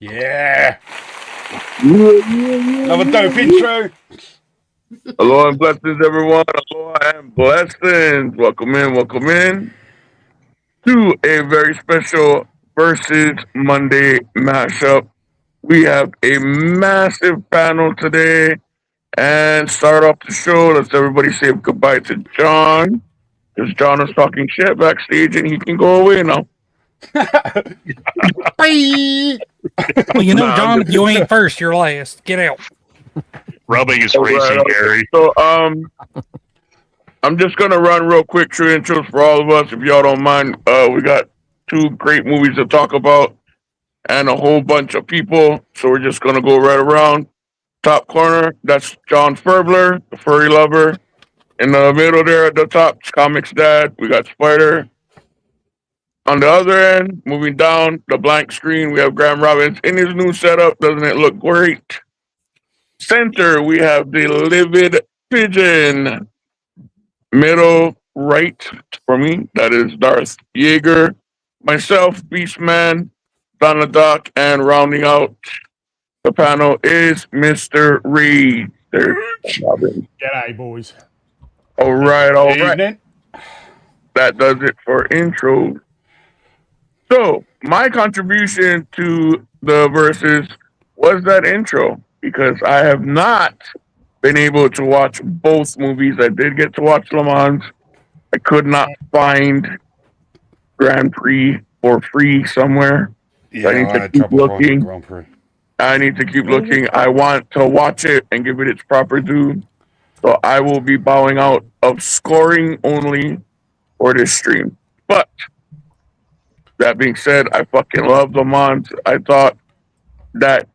Yeah. Another dope intro. Hello and blessings, everyone. Hello and blessings. Welcome in to a very special Versus Monday mashup. We have a massive panel today. And start off the show. Let's everybody say goodbye to John. Because John is talking shit backstage and he can go away now. Bye. Well, you know, John, if you ain't first, you're last. Get out. Rubbing is racing, Gary. So, I'm just gonna run real quick through intros for all of us, if y'all don't mind. We got 2 great movies to talk about and a whole bunch of people. So we're just gonna go right around. Top corner, that's John Ferbler, the furry lover. In the middle there at the top, it's ComixDad. We got Spider. On the other end, moving down the blank screen, we have Graham Robbins in his new setup. Doesn't it look great? Center, we have the Livid Pigeon. Middle right for me, that is Darth Jaeger. Myself, Beastman, Donna Doc, and rounding out the panel is Mr. Reed. G'day, boys. All right. Evening. That does it for intro. So, my contribution to the Versus was that intro, because I have not been able to watch both movies. I did get to watch Le Mans. I could not find Grand Prix for free somewhere. Yeah, So I need to keep looking. Grand Prix. I need to keep looking. I want to watch it and give it its proper due. So I will be bowing out of scoring only for this stream. But that being said, I fucking love Le Mans. I thought that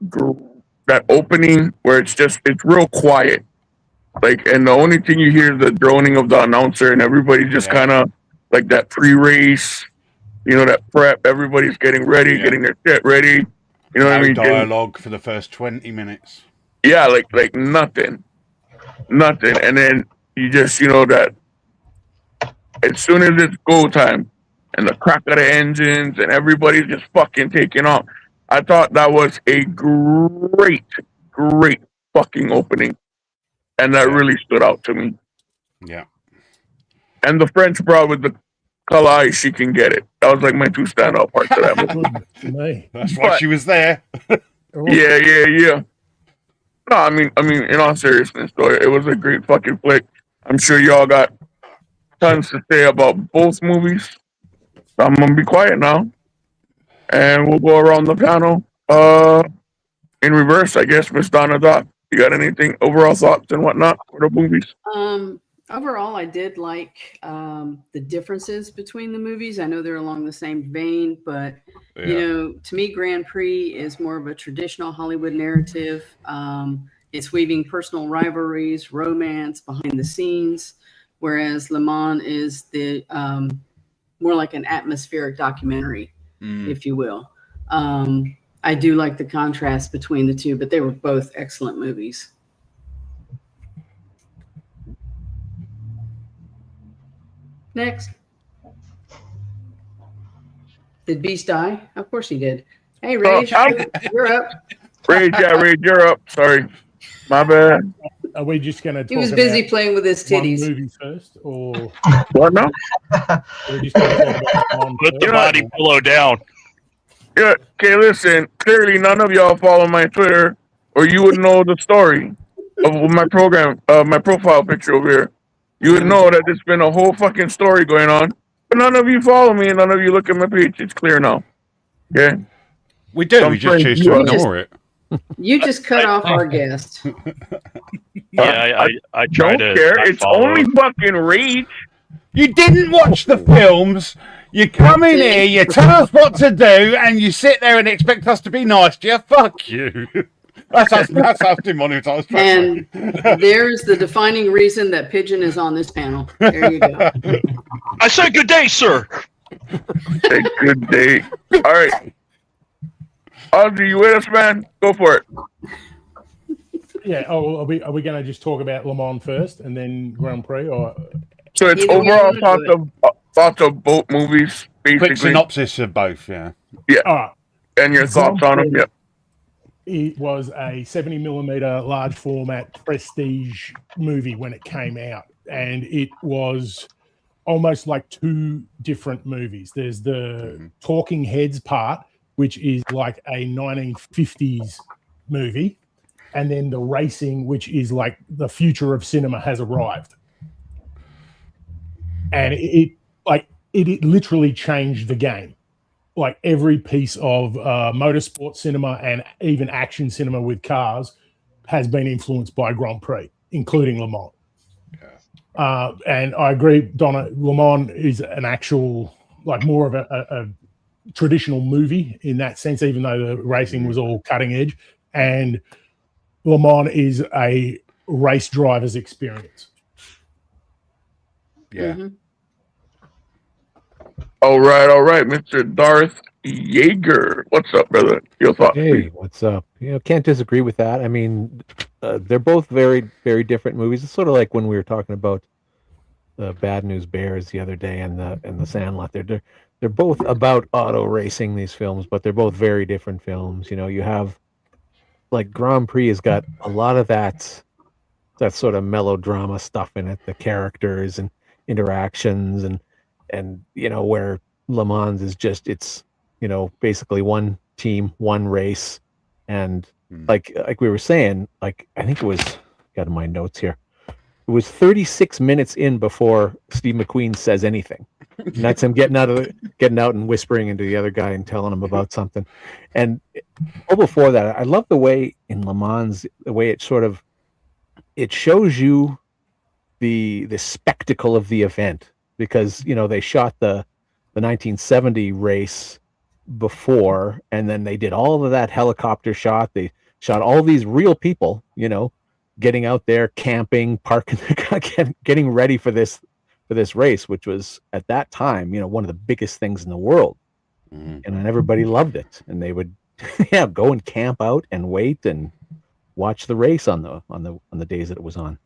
opening where it's real quiet. Like, and the only thing you hear is the droning of the announcer, and everybody just kind of like that pre-race, that prep. Everybody's getting ready, getting their shit ready. You know what I mean? Dialogue for the first 20 minutes. Yeah, like nothing. And then you just, that as soon as it's go time and the crack of the engines and everybody's just fucking taking off. I thought that was a great fucking opening. And that really stood out to me. Yeah. And the French broad with the color eye, she can get it. That was like my two standout parts of that movie. Me. That's why But- she was there. Yeah. No, I mean, in all seriousness, though, it was a great fucking flick. I'm sure y'all got tons to say about both movies. So I'm gonna be quiet now, and we'll go around the panel. In reverse, I guess. Miss Donna Doc, you got anything overall thoughts and whatnot for the movies? Overall, I did like the differences between the movies. I know they're along the same vein, but you know, to me, Grand Prix is more of a traditional Hollywood narrative. It's weaving personal rivalries, romance behind the scenes, whereas Le Mans is the more like an atmospheric documentary, if you will. I do like the contrast between the two, but they were both excellent movies. Next. Did Beast die? Of course he did. Hey, Rage, you're up. Rage, you're up. Sorry. My bad. Are we just going to talk He was busy playing with his one titties. movie first, or What now? are we just going to talk about one Put the first? body pillow down. Yeah, okay, listen. Clearly, none of y'all follow my Twitter, or you would know the story of my program, my profile picture over here. You would know that there's been a whole fucking story going on, but none of you follow me, and none of you look at my page. It's clear now. Okay? We do. Some We just friends choose you to are. ignore it. You just cut off our guest. Yeah, I try Don't to care. not It's follow. only fucking Rage. You didn't watch the films. You come in here, you tell us what to do, and you sit there and expect us to be nice to you. Fuck you. That's us demonetized. And there's the defining reason that Pigeon is on this panel. There you go. I said good day, sir. Hey, good day. All right. Ozzy, you with us, man? Go for it. Yeah. Oh, are we going to just talk about Le Mans first and then Grand Prix, or So it's Either way you overall wanna do thoughts of both movies, Quick basically, synopsis of both, yeah. all right? and your thoughts on them. Yeah. It was a 70mm large format prestige movie when it came out, and it was almost like two different movies. There's the Talking Heads part, which is like a 1950s movie, and then the racing, which is like the future of cinema has arrived. And it literally changed the game. Like every piece of motorsport cinema and even action cinema with cars has been influenced by Grand Prix, including Le Mans. And I agree, Donna, Le Mans is an actual, like more of a traditional movie in that sense, even though the racing was all cutting edge. And Le Mans is a race driver's experience. Yeah. Mhm. All right, Mr. Darth Jaeger. What's up, brother? Your thoughts? Hey, what's up? Can't disagree with that. I mean, they're both very, very different movies. It's sort of like when we were talking about the Bad News Bears the other day and the Sandlot. They're both about auto racing, these films, but they're both very different films. You know, you have like Grand Prix has got a lot of that sort of melodrama stuff in it, the characters and interactions and you know, where Le Mans is just, it's, you know, basically one team, one race. And like we were saying, like, I think it was, got in my notes here, it was 36 minutes in before Steve McQueen says anything. And that's him getting out and whispering into the other guy and telling him about something. And before that, I love the way in Le Mans, the way it sort of, it shows you the spectacle of the event, because, you know, they shot the 1970 race before, and then they did all of that helicopter shot. They shot all these real people, you know, getting out there, camping, parking, getting ready for this race, which was at that time, you know, one of the biggest things in the world. And everybody loved it, and they would go and camp out and wait and watch the race on the days that it was on.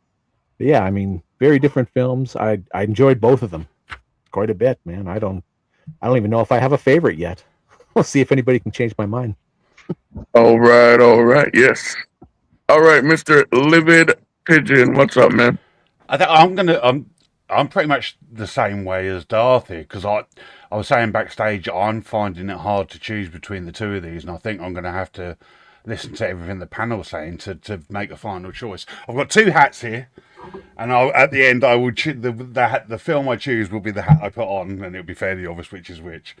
But yeah, I mean, very different films. I enjoyed both of them quite a bit, man. I don't even know if I have a favorite yet. We'll see if anybody can change my mind. All right, yes. All right, Mr. Livid Pigeon, what's up, man? I'm I'm pretty much the same way as Darth here, because I was saying backstage, I'm finding it hard to choose between the two of these, and I think I'm going to have to listen to everything the panel's saying to make a final choice. I've got two hats here, and at the end I will the film I choose will be the hat I put on, and it'll be fairly obvious which is which.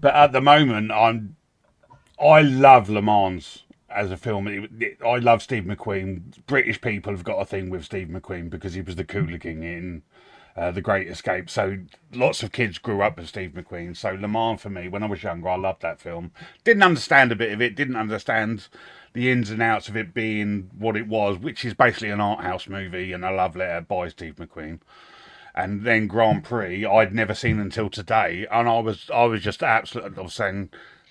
But at the moment, I love Le Mans as a film. I love Steve McQueen. British people have got a thing with Steve McQueen because he was the Cooler King in The Great Escape. So lots of kids grew up with Steve McQueen. So Le Mans for me, when I was younger, I loved that film. Didn't understand a bit of it. Didn't understand the ins and outs of it being what it was, which is basically an art house movie and a love letter by Steve McQueen. And then Grand Prix, I'd never seen until today, and I was just absolutely. I was saying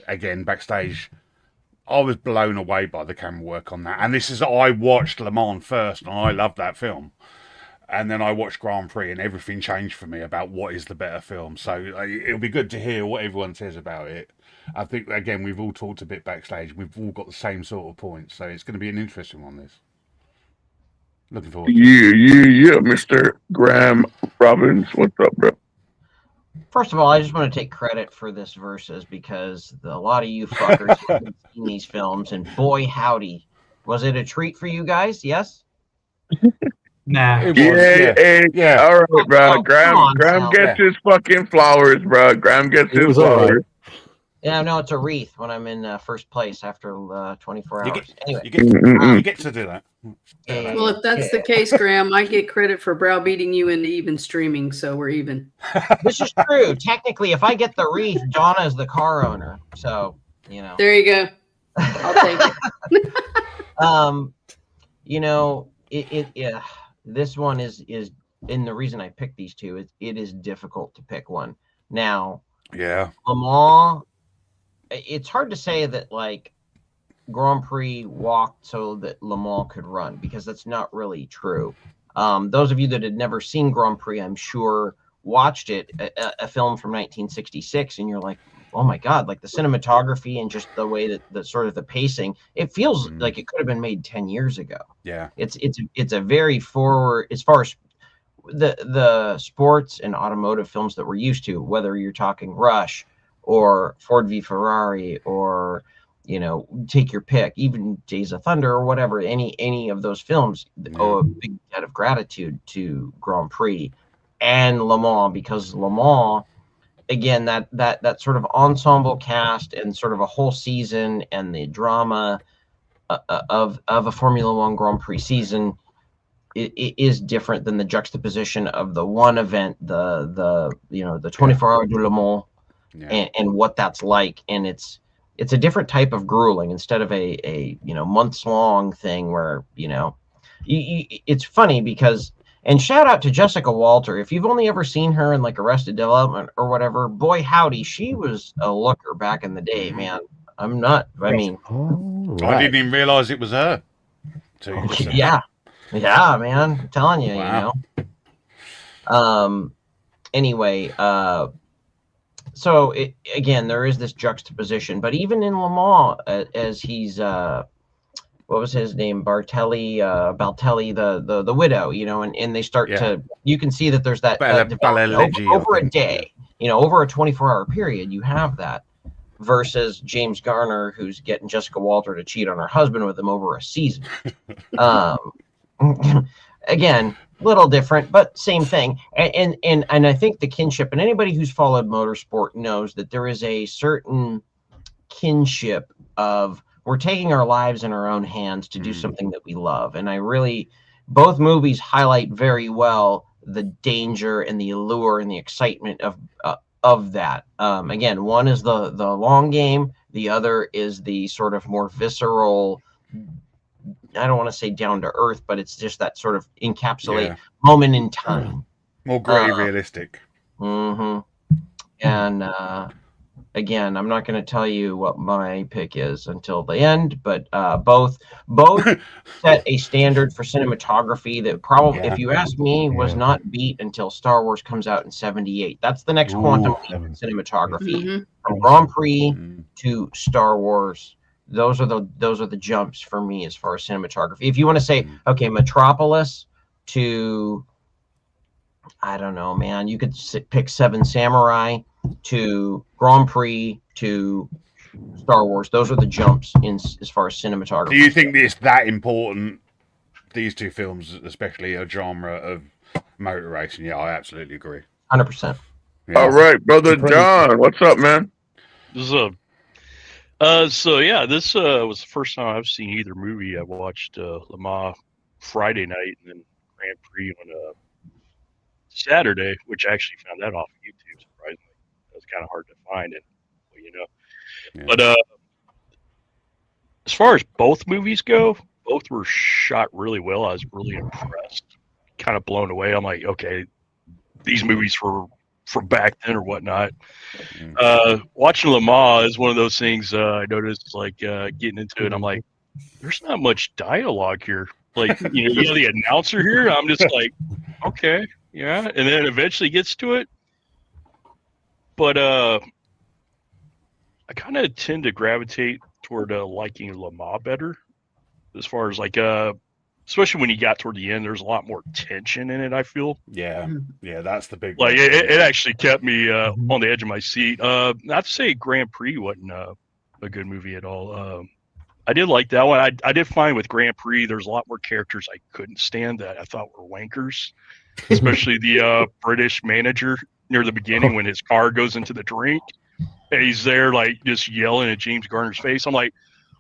again backstage, I was blown away by the camera work on that. And I watched Le Mans first, and I loved that film. And then I watched Grand Prix, and everything changed for me about what is the better film. So it'll be good to hear what everyone says about it. I think, again, we've all talked a bit backstage. We've all got the same sort of points. So it's going to be an interesting one, this. Looking forward to it. Yeah, Mr. Graham Robbins. What's up, bro? First of all, I just want to take credit for this versus because a lot of you fuckers haven't seen these films, and boy howdy, was it a treat for you guys? Yes? Nah. Yeah. All right, bro. Oh, Graham gets his fucking flowers, bro. Graham gets his flowers. Yeah, no, it's a wreath when I'm in first place after 24 hours. Anyway, you get to do that. Well, if that's the case, Graham, I get credit for browbeating you into even streaming, so we're even. This is true. Technically, if I get the wreath, Donna is the car owner. So, you know. There you go. I'll take it. You know, this one is, and the reason I picked these two, it is difficult to pick one. Now, yeah, Le Mans, it's hard to say that like Grand Prix walked so that Le Mans could run, because that's not really true. Those of you that had never seen Grand Prix, I'm sure, watched it, a film from 1966, and you're like, oh my God, like the cinematography and just the way that the sort of the pacing, it feels like it could have been made 10 years ago. Yeah. It's a very forward, as far as the sports and automotive films that we're used to, whether you're talking Rush or Ford v Ferrari, or, you know, take your pick, even Days of Thunder or whatever, any of those films owe a big debt of gratitude to Grand Prix and Le Mans, because Le Mans, again, that sort of ensemble cast and sort of a whole season and the drama of a Formula One Grand Prix season, it is different than the juxtaposition of the one event, the 24 Hours du Le Mans, and what that's like. And it's a different type of grueling instead of a months long thing where, it's funny because, and shout out to Jessica Walter. If you've only ever seen her in like Arrested Development or whatever, boy howdy, she was a looker back in the day, man. I didn't even realize it was her. Yeah, man, I'm telling you, wow. Anyway, so again, there is this juxtaposition, but even in Le Mans, as he's what was his name, Baltelli, the widow, and they start to, you can see that there's that over a day, over a 24-hour period, you have that, versus James Garner, who's getting Jessica Walter to cheat on her husband with him over a season. Again, little different, but same thing. And I think the kinship, and anybody who's followed motorsport knows that there is a certain kinship of, we're taking our lives in our own hands to do something that we love. And both movies highlight very well the danger and the allure and the excitement of that. Again, one is the long game. The other is the sort of more visceral, I don't want to say down to earth, but it's just that sort of encapsulate moment in time. More gritty, realistic. And again, I'm not going to tell you what my pick is until the end, but both set a standard for cinematography that probably, if you ask me, was not beat until Star Wars comes out in '78. That's the next quantum leap in cinematography, from Grand Prix to Star Wars. Those are the jumps for me as far as cinematography. If you want to say, okay, Metropolis to I don't know, man. You could pick Seven Samurai to Grand Prix to Star Wars. Those are the jumps in as far as cinematography. Do you think it's that important? These two films, especially a genre of motor racing. Yeah, I absolutely agree. 100%. Yeah. All right, brother John, what's up, man? This is a so yeah, this was the first time I've seen either movie. I watched Le Mans Friday night and then Grand Prix on Saturday, which I actually found that off of YouTube. Surprisingly, it was kind of hard to find it, Yeah. But as far as both movies go, both were shot really well. I was really impressed, kind of blown away. I'm like, okay, these movies were from back then or whatnot. Watching Le Mans is one of those things I noticed, like getting into it. I'm like, there's not much dialogue here. Like, you know the announcer here. I'm just like, okay, yeah. And then eventually gets to it. But I kind of tend to gravitate toward liking Le Mans better, as far as like especially when you got toward the end, there's a lot more tension in it, I feel. Yeah, that's the big like one. it actually kept me on the edge of my seat. Not to say Grand Prix wasn't a good movie at all. I did like that one. I did find with Grand Prix there's a lot more characters I couldn't stand that I thought were wankers, especially the British manager near the beginning when his car goes into the drink and he's there like just yelling at James Garner's face. I'm like,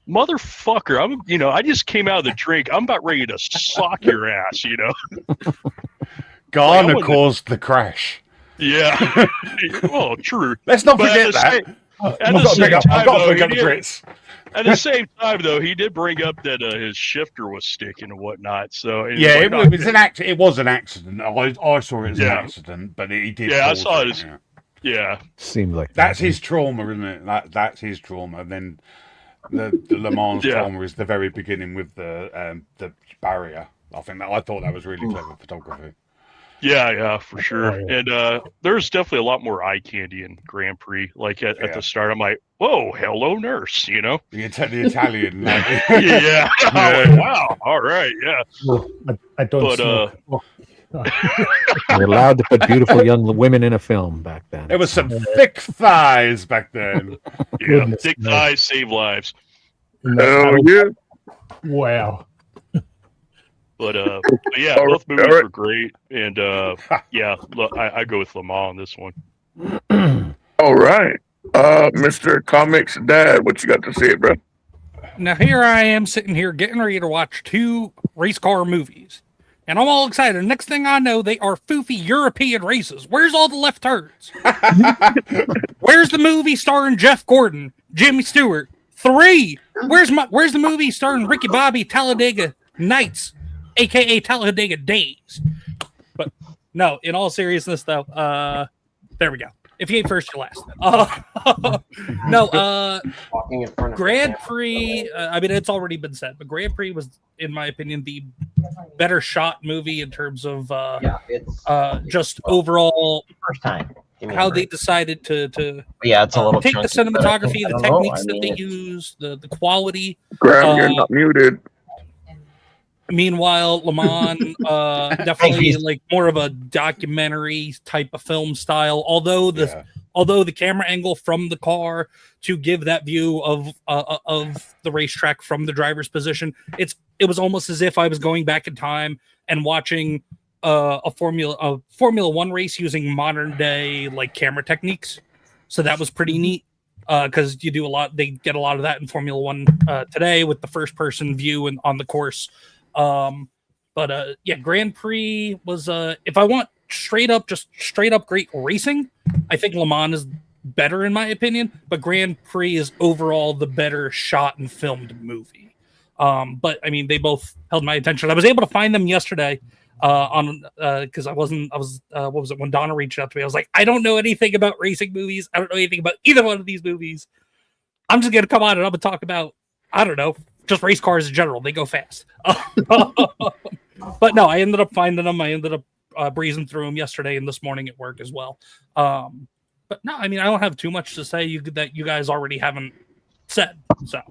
motherfucker, I just came out of the drink. I'm about ready to sock your ass, Garner caused the crash. Yeah. Well, true. Let's not forget that. I've got to pick up the Brits. At the same time, though, he did bring up that his shifter was sticking and whatnot. So yeah, it was an accident. It was an accident. I saw it as an accident, but he did. Yeah, I saw it. Yeah, seemed like that's his trauma, isn't it? That's his trauma. And then the Le Mans trauma is the very beginning with the barrier. I thought that was really clever photography. Yeah, for sure. And there's definitely a lot more eye candy in Grand Prix. Like at the start, I'm like, "Whoa, hello, nurse!" The Italian. Yeah. Like, wow. All right. Yeah. I don't. But you're allowed to put beautiful young women in a film back then. There was some thick thighs back then. Yeah, thick thighs save lives. Oh yeah! Wow. But yeah, both movies were great, and yeah, look, I go with Le Mans on this one. All right, Mr. ComixDad, what you got to say, bro? Now here I am sitting here getting ready to watch 2 race car movies, and I'm all excited. Next thing I know, they are foofy European races. Where's all the left turns? Where's the movie starring Jeff Gordon, Jimmy Stewart? 3. Where's the movie starring Ricky Bobby, Talladega Nights, aka Talladega Days? But no, in all seriousness, though, there we go. If you ain't first, you're last. No, Grand Prix. I mean, it's already been said, but Grand Prix was, in my opinion, the better shot movie in terms of just overall first time. How they decided to it's a little take the chunky, cinematography, the techniques that they use, the quality. Graham, you're not muted. Meanwhile, Le Mans, definitely like more of a documentary type of film style. Although the camera angle from the car to give that view of the racetrack from the driver's position, it was almost as if I was going back in time and watching a Formula 1 race using modern day like camera techniques. So that was pretty neat. Because they get a lot of that in Formula 1 today with the first person view and on the course. But Grand Prix was if I want straight up great racing, I think Le Mans is better in my opinion, but Grand Prix is overall the better shot and filmed movie. But I mean, they both held my attention. I was able to find them yesterday because what was it when Donna reached out to me? I was like, I don't know anything about racing movies. I don't know anything about either one of these movies. I'm just gonna come on and I'm gonna talk about, I don't know, just race cars in general. They go fast. But no, I ended up finding them. I ended up breezing through them yesterday and this morning at work as well. But no, I mean, I don't have too much to say that you guys already haven't said. So,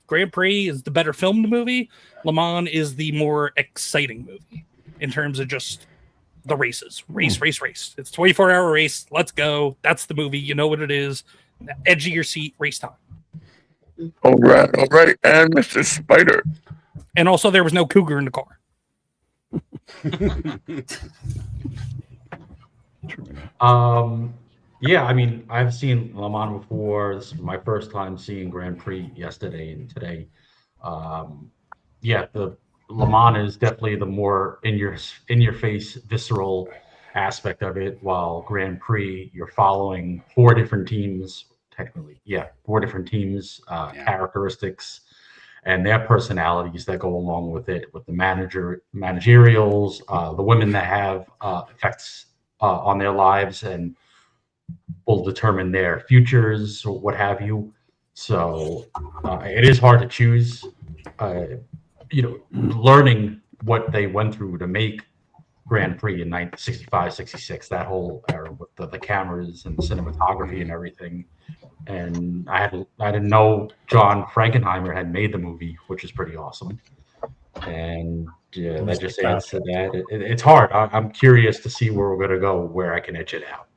Grand Prix is the better filmed movie. Le Mans is the more exciting movie in terms of just the races. Race. It's 24-hour race. Let's go. That's the movie. You know what it is. Edge of your seat, race time. All right. And Mr. Spider. And also, there was no cougar in the car. Yeah, I mean, I've seen Le Mans before. This is my first time seeing Grand Prix yesterday and today. Yeah, the Le Mans is definitely the more in your face visceral aspect of it, while Grand Prix you're following four different teams, characteristics and their personalities that go along with it, with the managerials, the women that have effects on their lives and will determine their futures or what have you. So it is hard to choose. Learning what they went through to make Grand Prix in 1965, 66, that whole era with the cameras and the cinematography and everything. And I didn't know John Frankenheimer had made the movie, which is pretty awesome. And that just adds to that. It's hard. I'm curious to see where we're going to go, where I can etch it out.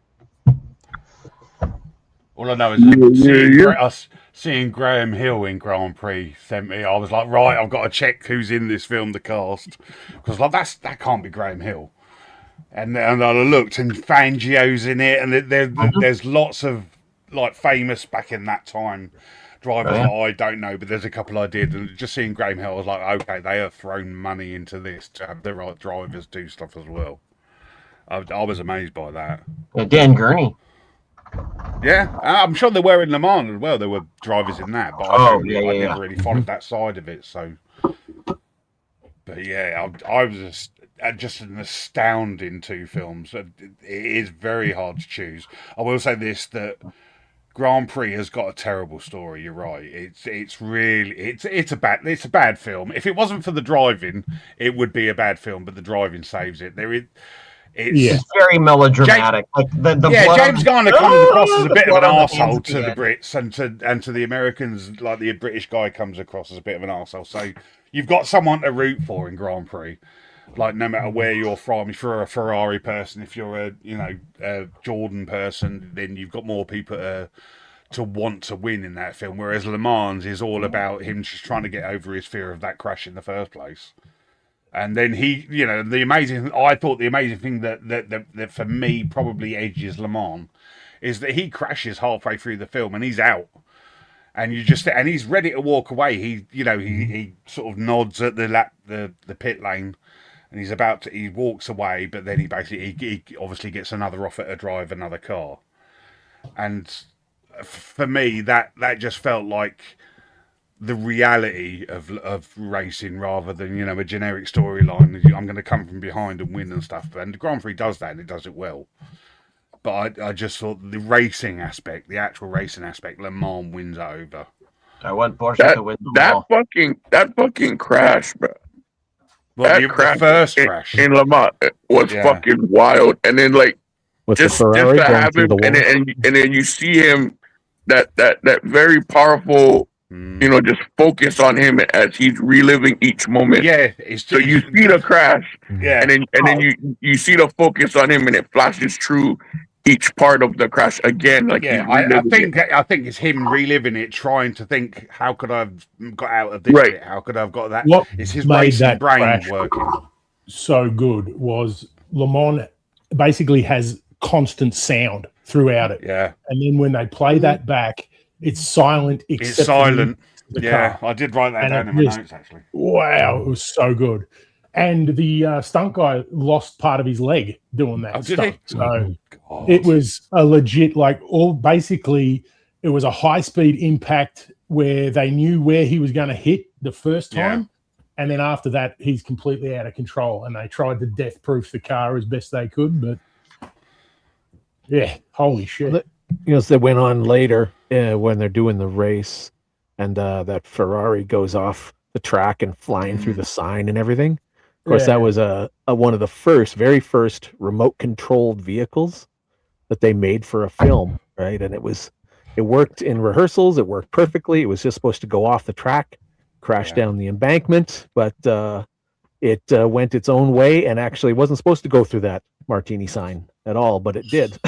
All I know is seeing Graham Hill in Grand Prix sent me. I was like, right, I've got to check who's in this film, the cast, because like that can't be Graham Hill. And I looked, and Fangio's in it, and there's lots of like famous back in that time drivers that I don't know, but there's a couple I did, and just seeing Graham Hill, I was like, okay, they have thrown money into this to have the right drivers do stuff as well. I was amazed by that. Dan Gurney. Yeah, I'm sure they were in Le Mans as well. There were drivers in that, but I never really followed that side of it. So, but yeah, I was just an astounding two films. It is very hard to choose. I will say this, that Grand Prix has got a terrible story. You're right. It's a bad film. If it wasn't for the driving, it would be a bad film. But the driving saves it. It's very melodramatic. James Garner comes across as a bit of an arsehole to the Brits and to the Americans. Like the British guy comes across as a bit of an arsehole. So you've got someone to root for in Grand Prix. Like no matter where you're from, if you're a Ferrari person, if you're a Jordan person, then you've got more people to want to win in that film. Whereas Le Mans is all about him just trying to get over his fear of that crash in the first place. And then the amazing thing that for me probably edges Le Mans is that he crashes halfway through the film and he's out, and he's ready to walk away. He sort of nods at the pit lane, and he walks away, but then he obviously gets another offer to drive another car, and for me that just felt like the reality of racing rather than a generic storyline. I'm going to come from behind and win and stuff, and the Grand Prix does that and it does it well. But I just thought the racing aspect, the actual racing aspect, Le Mans wins over. I want Porsche to win that fucking crash, bro. Well, the first crash in Le Mans was fucking wild, and then just to have him, and then you see him that very powerful. Just focus on him as he's reliving each moment. Yeah, so you see the crash, and then you see the focus on him, and it flashes through each part of the crash again. I think it's him reliving it, trying to think, how could I have got out of this bit? How could I have got that? It's his racing brain working. So good was Le Mans basically has constant sound throughout it. Yeah, and then when they play that back, it's silent. It's silent. Yeah, I did write that down in my notes, actually. Wow, it was so good. And the stunt guy lost part of his leg doing that stunt. So it was a legit, it was a high-speed impact where they knew where he was going to hit the first time. Yeah. And then after that, he's completely out of control. And they tried to death-proof the car as best they could. But, yeah, holy shit. They went on later when they're doing the race, and that Ferrari goes off the track and flying through the sign and everything. Of course, that was one of the very first remote controlled vehicles that they made for a film, right? And it worked in rehearsals. It worked perfectly. It was just supposed to go off the track, crash down the embankment, but it went its own way and actually wasn't supposed to go through that martini sign at all, but it did,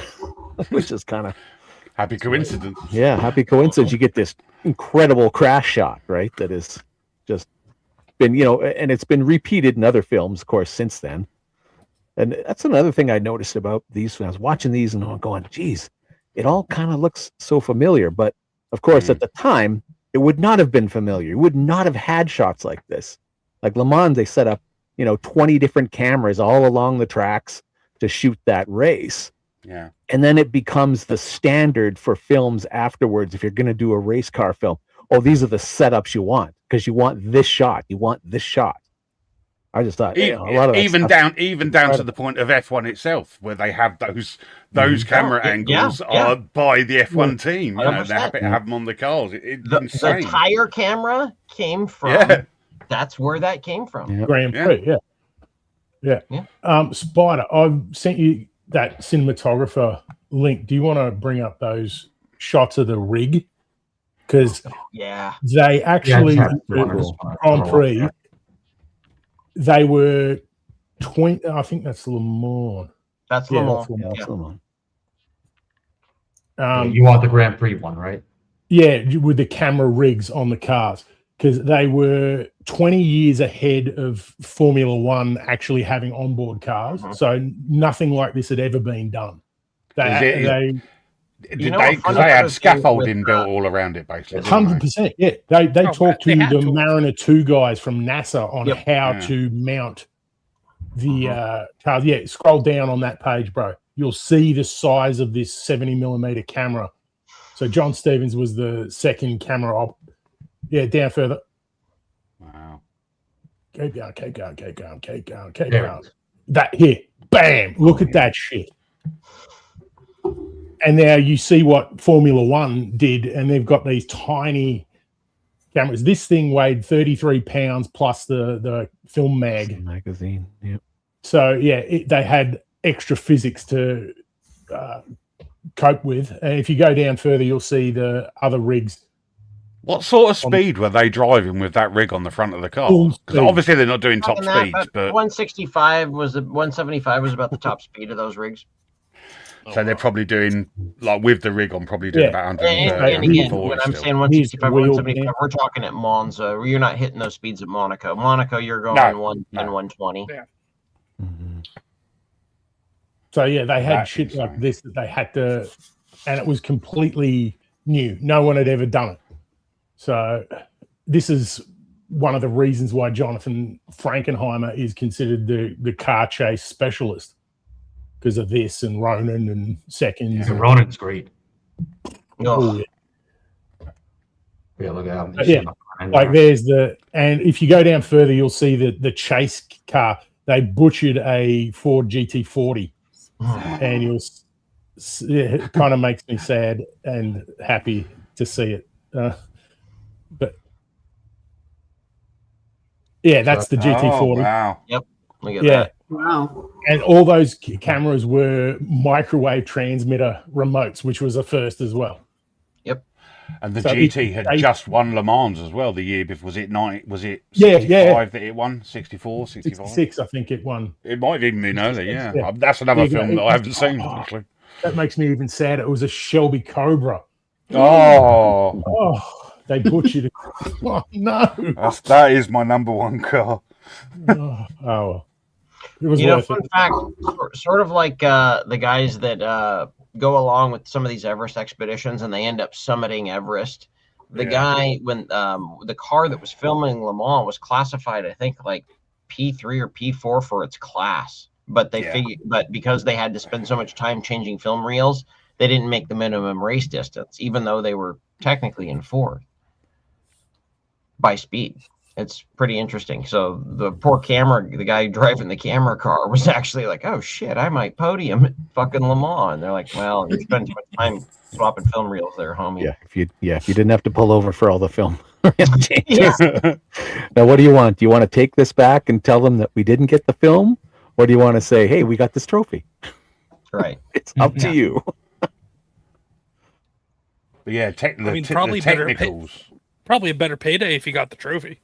which is kind of happy coincidence. Yeah, happy coincidence. You get this incredible crash shot, right? That is just been, and it's been repeated in other films, of course, since then. And that's another thing I noticed about these. I was watching these and I'm going, geez, it all kind of looks so familiar. But of course, at the time, it would not have been familiar. You would not have had shots like this. Like Le Mans, they set up, 20 different cameras all along the tracks to shoot that race. Yeah. And then it becomes the standard for films afterwards. If you're going to do a race car film, these are the setups you want because you want this shot. You want this shot. I just thought a lot of even down to the point of F1 itself, where they have those camera angles are by the F1 team. They have them on the cars. The tire camera came from. Yeah. That's where that came from. Grand Prix. Yeah. Spider, I've sent you that cinematographer link. Do you want to bring up those shots of the rig? Because they actually Grand Prix. They were 20. I think that's Le Mans. That's Le Mans. You want the Grand Prix one, right? Yeah, with the camera rigs on the cars, because they were 20 years ahead of Formula One actually having onboard cars. So nothing like this had ever been done. They had scaffolding built all around it, basically. 100%. Yeah, they talked to the Mariner 2 guys from NASA on how to mount the cars. Yeah, scroll down on that page, bro. You'll see the size of this 70mm camera. So John Stevens was the second camera op. Yeah, down further. Wow. Keep going. That here, bam! Look at that shit. And now you see what Formula One did, and they've got these tiny cameras. This thing weighed 33 pounds plus the film magazine. Yep. So they had extra physics to cope with. And if you go down further, you'll see the other rigs. What sort of speed were they driving with that rig on the front of the car? Because obviously they're not doing top speeds, but 175 175 was about the top speed of those rigs. So they're probably doing, like with the rig on, probably doing about 130. And again, when I'm saying 165, 175, we're talking at Monza. You're not hitting those speeds at Monaco. Monaco, you're going 110, 120. Yeah. Mm-hmm. So they had shit like this that they had to, and it was completely new. No one had ever done it. So this is one of the reasons why Jonathan Frankenheimer is considered the car chase specialist. Because of this and Ronin and Seconds. Yeah, Ronin's great. Oh, yeah, look at that. Yeah, like there's and if you go down further, you'll see the chase car. They butchered a Ford GT40, and it kind of makes me sad and happy to see it. But yeah, that's the GT40. Oh, wow. Yep. Look at that. Wow. And all those cameras were microwave transmitter remotes, which was a first as well. Yep. And the GT had just won Le Mans as well the year before. Was it 65 that it won? 64, 65? 66, I think it won. It might have even been early, yeah. That's another film that I haven't seen, actually. That makes me even sad. It was a Shelby Cobra. Oh, they butchered it. Oh, no. That is my number one car. It was fun fact, sort of like the guys that go along with some of these Everest expeditions and they end up summiting Everest. The guy, when the car that was filming Le Mans was classified, I think, like P3 or P4 for its class. But but because they had to spend so much time changing film reels, they didn't make the minimum race distance, even though they were technically in fourth by speed. It's pretty interesting. So the poor the guy driving the camera car was actually like, oh shit, I might podium at fucking Le Mans. And they're like, well, you spend too much time swapping film reels there, homie. Yeah, if you didn't have to pull over for all the film changes. Now what do you want? Do you want to take this back and tell them that we didn't get the film? Or do you want to say, hey, we got this trophy? Right. It's up to you. But yeah, probably the technicals. Probably a better payday if you got the trophy.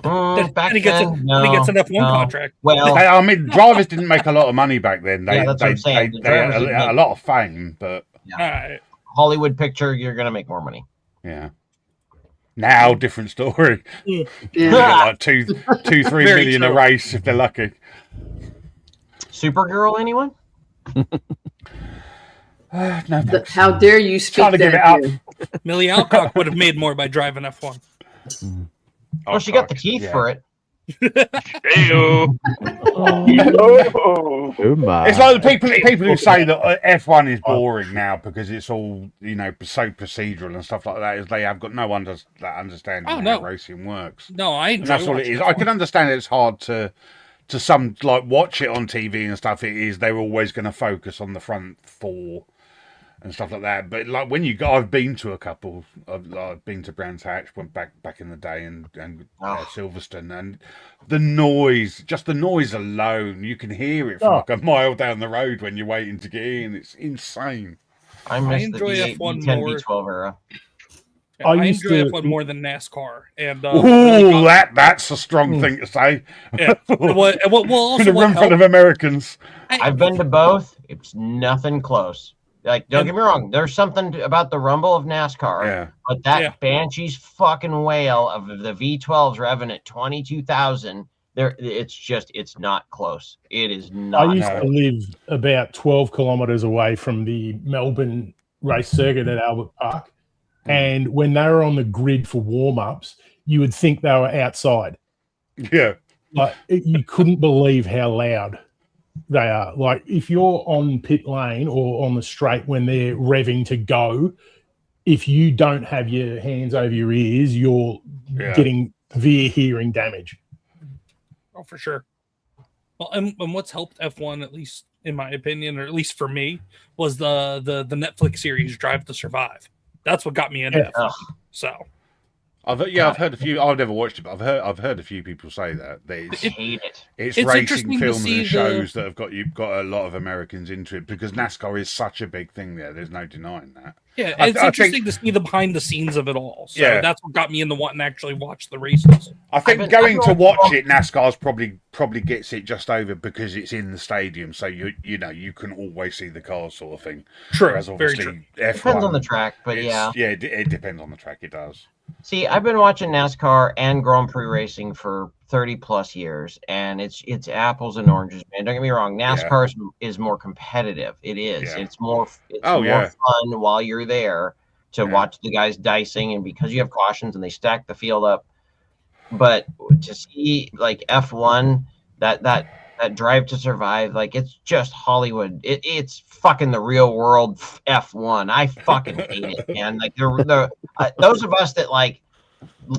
Back and he gets then, and he gets an F1 no. contract. Well, I mean, drivers didn't make a lot of money back then. They, Yeah, that's what I'm saying. The they had drivers didn't a make- lot of fame, but Hollywood picture, you're gonna make more money. yeah. Now, different story. Yeah. You get like 3 Very million a true. race if they're lucky. Supergirl, anyone? No, thanks. How dare you speak Trying to give it that up. here? Millie Alcock would have made more by driving F1. Well, she got the teeth for it. Ew. Oh my! It's like the people who say that F1 is boring now because it's all so procedural and stuff like that. Is they have got no understanding Oh, of no. how racing works. No, I And enjoy that's all it watching is. F1. I can understand it's hard to some watch it on TV and stuff. It is they're always going to focus on the front four and stuff like that. But like when I've been to a couple. I've been to Brands Hatch, went back in the day, and Silverstone, and the noise, just the noise alone, you can hear it from like a mile down the road when you're waiting to get in. It's insane. I miss the enjoy V8, F1 V10, more. V12 era. I used enjoy to- F1 more than NASCAR. And Ooh, that's a strong thing to say. Yeah. What In also a room full helped- of Americans. I've been to both. It's nothing close. Like, don't get me wrong. There's something about the rumble of NASCAR, Yeah. but that Yeah. Banshee's fucking wail of the V12s revving at 22,000. It's not close. It is not. I used No. to live about 12 kilometres away from the Melbourne race circuit at Albert Park. And when they were on the grid for warm-ups, you would think they were outside. Yeah. Like you couldn't believe how loud they are. Like if you're on pit lane or on the straight when they're revving to go, if you don't have your hands over your ears, you're getting severe hearing damage. Oh, for sure. Well, and what's helped F1, at least in my opinion, or at least for me, was the Netflix series Drive to Survive. That's what got me into F1. So I've heard a few. I've never watched it, but I've heard a few people say that I hate it. it's It's racing interesting to films see and shows that have got a lot of Americans into it because NASCAR is such a big thing there. There's no denying that. yeah, I it's think- interesting to see the behind the scenes of it all. So Yeah. that's what got me into wanting to actually watch the races. I think I've going to been- watch it, NASCAR's probably gets it just over because it's in the stadium, so you can always see the cars, sort of thing. True, Whereas very obviously true. F1 Depends on the track, but it's- yeah. it depends on the track. It does. See, I've been watching NASCAR and Grand Prix racing for 30 plus years, and it's apples and oranges, man. Don't get me wrong. NASCAR is more competitive. It is. Yeah. It's more Oh, yeah. fun while you're there to watch the guys dicing, and because you have cautions and they stack the field up. But to see like F1, that Drive to Survive, like it's just Hollywood. It's fucking the real world F1. I fucking hate it, man. Like those of us that like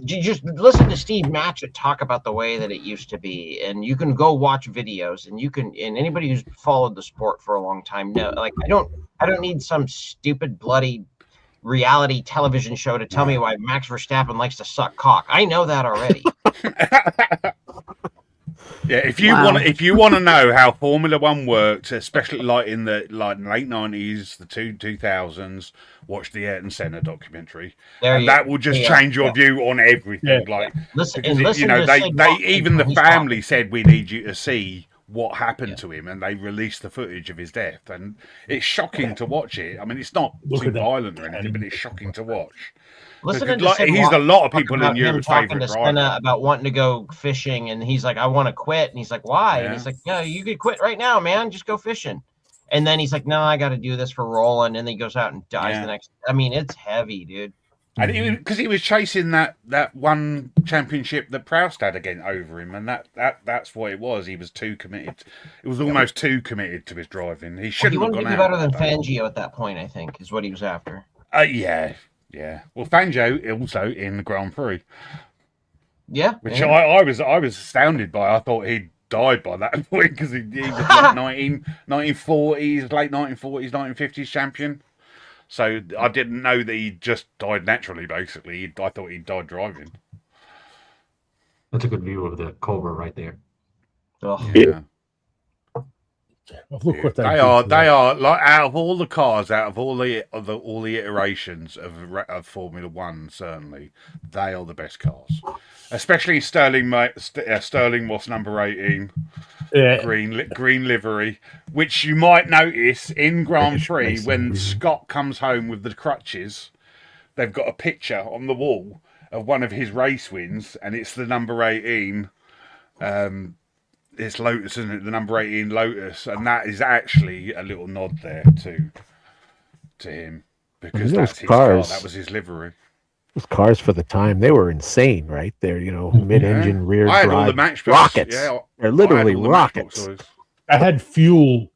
you just listen to Steve Matchett talk about the way that it used to be, and you can go watch videos, and anybody who's followed the sport for a long time know. Like I don't need some stupid bloody reality television show to tell me why Max Verstappen likes to suck cock. I know that already. Yeah, if you want to know how Formula One works, especially like in the late '90s, the 2000s, watch the Ayrton Senna documentary, and that will just change your view on everything. Yeah. Like, Listen, because and listen to they Sid Rock even the when he's family said we need you to see what happened to him, and they released the footage of his death, and it's shocking to watch it. I mean, it's not Look too at that. violent or anything, but it's shocking to watch. Listening to Like, Sid he's a Rock lot of talk people about in him Europe's talking favourite to driver. Senna about wanting to go fishing, and he's like, "I want to quit," and he's like, "Why?" And Yeah. he's like, "Yeah, you could quit right now, man. Just go fishing." And then he's like, "No, I got to do this for Roland," and then he goes out and dies the next. I mean, it's heavy, dude. And because he was chasing that one championship that Proust had again over him, and that's what it was. He was too committed. It was almost too committed to his driving. He Well, he shouldn't wanted have to gone be out. better than like that. Fangio at that point, I think, is what he was after. Yeah. Well, Fangio also in the Grand Prix, Yeah, which yeah. I was astounded by. I thought he'd died by that point because he was like 1940s, late 1940s, 1950s champion. So I didn't know that he just died naturally. Basically, I thought he died driving. That's a good view of the Cobra right there. Ugh. Yeah. Look what they are like out of all the cars, out of all the iterations of Formula One, certainly they are the best cars. Especially Sterling Moss number 18, green livery, which you might notice in Grand Prix when Scott comes home with the crutches. They've got a picture on the wall of one of his race wins, and it's the number 18. It's Lotus, isn't it? The number 18 Lotus, and that is actually a little nod there to him, because that's his car. That was his livery. Those cars for the time, they were insane, right? They're mid-engine, rear drive, all the match rockets. Yeah, they're literally rockets. They had fuel.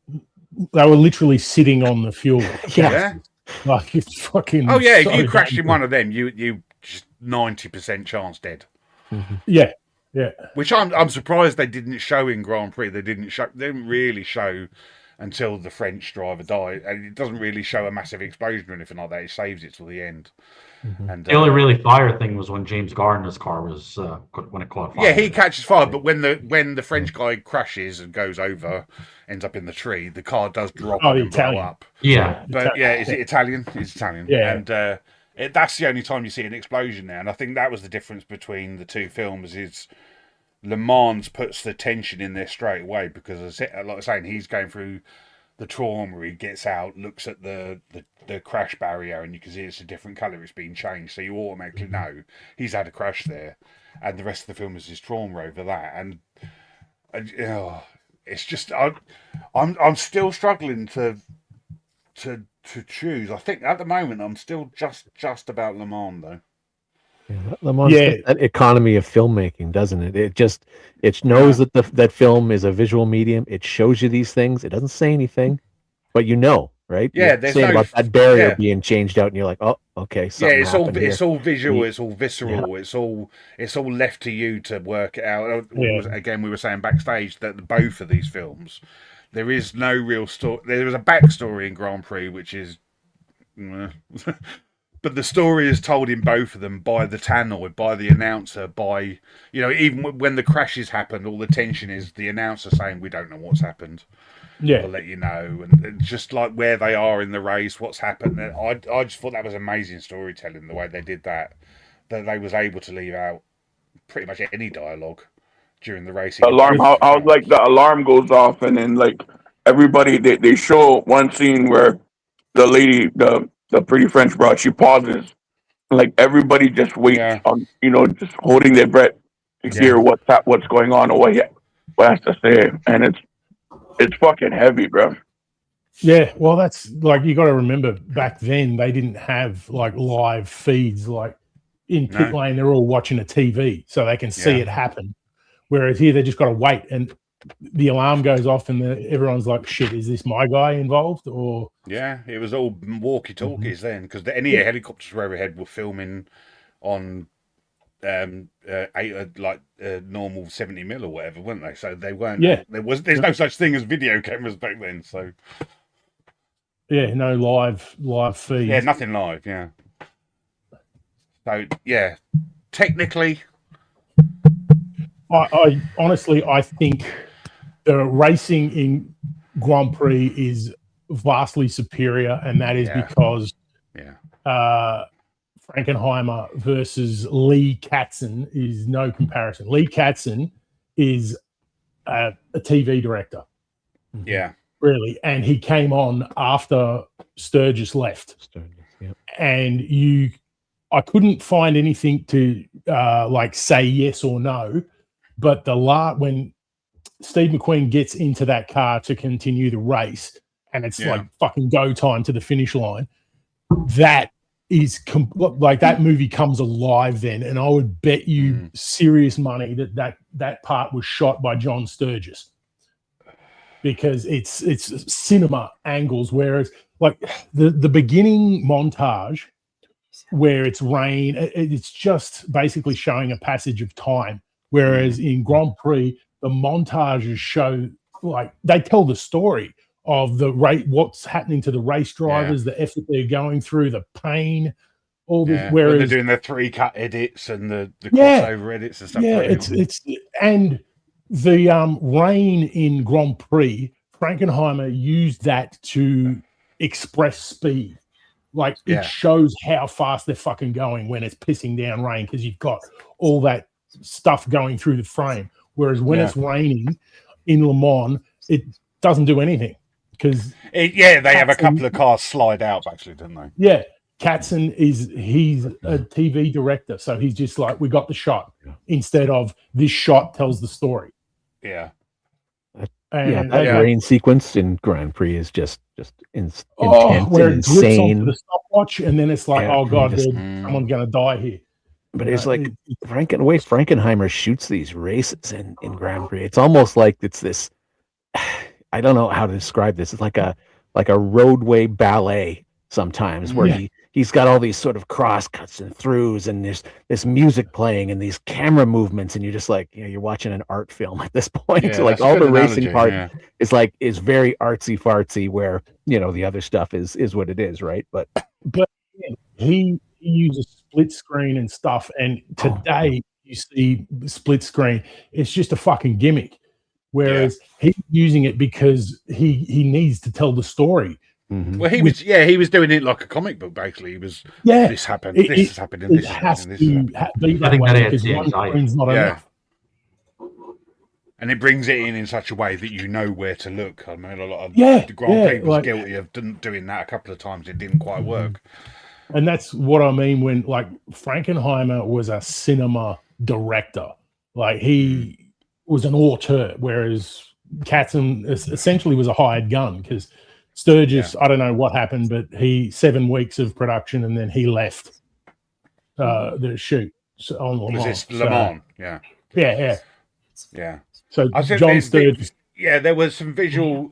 They were literally sitting on the fuel. Yeah. Like it's fucking. Oh yeah, if you crashed in one of them, you just 90% chance dead. Mm-hmm. Yeah. Yeah, which I'm surprised they didn't show in Grand Prix. They didn't really show until the French driver died, and it doesn't really show a massive explosion or anything like that. It saves it till the end. Mm-hmm. And the only really fire thing was when James Gardner's car was when it caught fire. Yeah, he catches fire, but when the French guy crashes and goes over, ends up in the tree, the car does drop and blow up. Yeah, but is it Italian? It's Italian. Yeah, and that's the only time you see an explosion there, and I think that was the difference between the two films. Is Le Mans puts the tension in there straight away, because, like I was saying, he's going through the trauma. He gets out, looks at the crash barrier, and you can see it's a different colour. It's been changed, so you automatically know he's had a crash there. And the rest of the film is his trauma over that. And it's just I'm still struggling to choose. I think at the moment I'm still just about Le Mans though. Yeah, Le Mans that economy of filmmaking, doesn't it? It knows that that film is a visual medium. It shows you these things. It doesn't say anything, but right? Yeah, there's saying about that barrier being changed out, and you're like, oh, okay. Yeah, it's all visual. It's all visceral. Yeah. It's all left to you to work it out. Yeah. Again, we were saying backstage that both of these films, there is no real story. There is a backstory in Grand Prix, which is. But the story is told in both of them by the tannoy, by the announcer, by, even when the crashes happen, all the tension is the announcer saying, we don't know what's happened. Yeah. We'll let you know. And just like where they are in the race, what's happened. I just thought that was amazing storytelling, the way they did that. That they was able to leave out pretty much any dialogue during the racing. Alarm, how like the alarm goes off, and then like everybody, they show one scene where the lady, the pretty French broad, she pauses. Like everybody just waits on, just holding their breath to hear what's going on or what has to say, and it's fucking heavy, bro. Yeah, well, that's like you got to remember back then they didn't have like live feeds. Like in pit lane, they're all watching a TV so they can see it happen. Whereas here they just got to wait, and the alarm goes off, and everyone's like, "Shit, is this my guy involved?" Or it was all walkie-talkies then, because any helicopters were overhead were filming on normal 70mm or whatever, weren't they? So they weren't. Yeah, there's no such thing as video cameras back then. So no live feed. Yeah, nothing live. Yeah. So technically, I honestly think the racing in Grand Prix is vastly superior, and that is because Frankenheimer versus Lee Katzin is no comparison. Lee Katzin is a TV director. Yeah. Really. And he came on after Sturgis left. And I couldn't find anything to say yes or no, but when Steve McQueen gets into that car to continue the race, and it's like fucking go time to the finish line, that is that movie comes alive then, and I would bet you serious money that part was shot by John Sturgis, because it's cinema angles, whereas like the beginning montage where it's rain, it's just basically showing a passage of time, whereas in Grand Prix the montages show, like, they tell the story of the race, what's happening to the race drivers, the effort they're going through, the pain, all this. Whereas when they're doing the 3-cut edits and the crossover edits and stuff. Yeah, it's and the rain in Grand Prix Frankenheimer used that to express speed. Like it shows how fast they're fucking going when it's pissing down rain, because you've got all that stuff going through the frame. Whereas when it's raining in Le Mans, it doesn't do anything, because they have a couple of cars slide out actually, don't they? Yeah, Katzen he's a TV director, so he's just like, we got the shot instead of this shot tells the story. Yeah. And that rain sequence in Grand Prix is just intense where and it drips insane. onto the stopwatch, and then it's like, oh god, someone's gonna die here. But it's like the way Frankenheimer shoots these races in Grand Prix. It's almost like it's this. I don't know how to describe this. It's like a roadway ballet sometimes, where he's got all these sort of cross cuts and throughs, and there's this music playing and these camera movements, and you're just like, you're watching an art film at this point. Yeah, so like all the racing part is very artsy fartsy, where the other stuff is what it is, right? But he uses split screen and stuff, and today you see split screen, it's just a fucking gimmick. Whereas he's using it because he needs to tell the story. Mm-hmm. Well, he was doing it like a comic book, basically. He was this happened, this has happened, and this has happened, to be that way, because one screen's not enough. And it brings it in such a way that you know where to look. I mean, a lot of the Grand Prix was guilty of doing that a couple of times. It didn't quite work. And that's what I mean when, like, Frankenheimer was a cinema director. Like, he was an auteur, whereas Katzen essentially was a hired gun, because Sturgis, I don't know what happened, but 7 weeks of production, and then he left the shoot on Le Mans. It's Le Mans, Yeah. So I think John Sturgis. there was some visual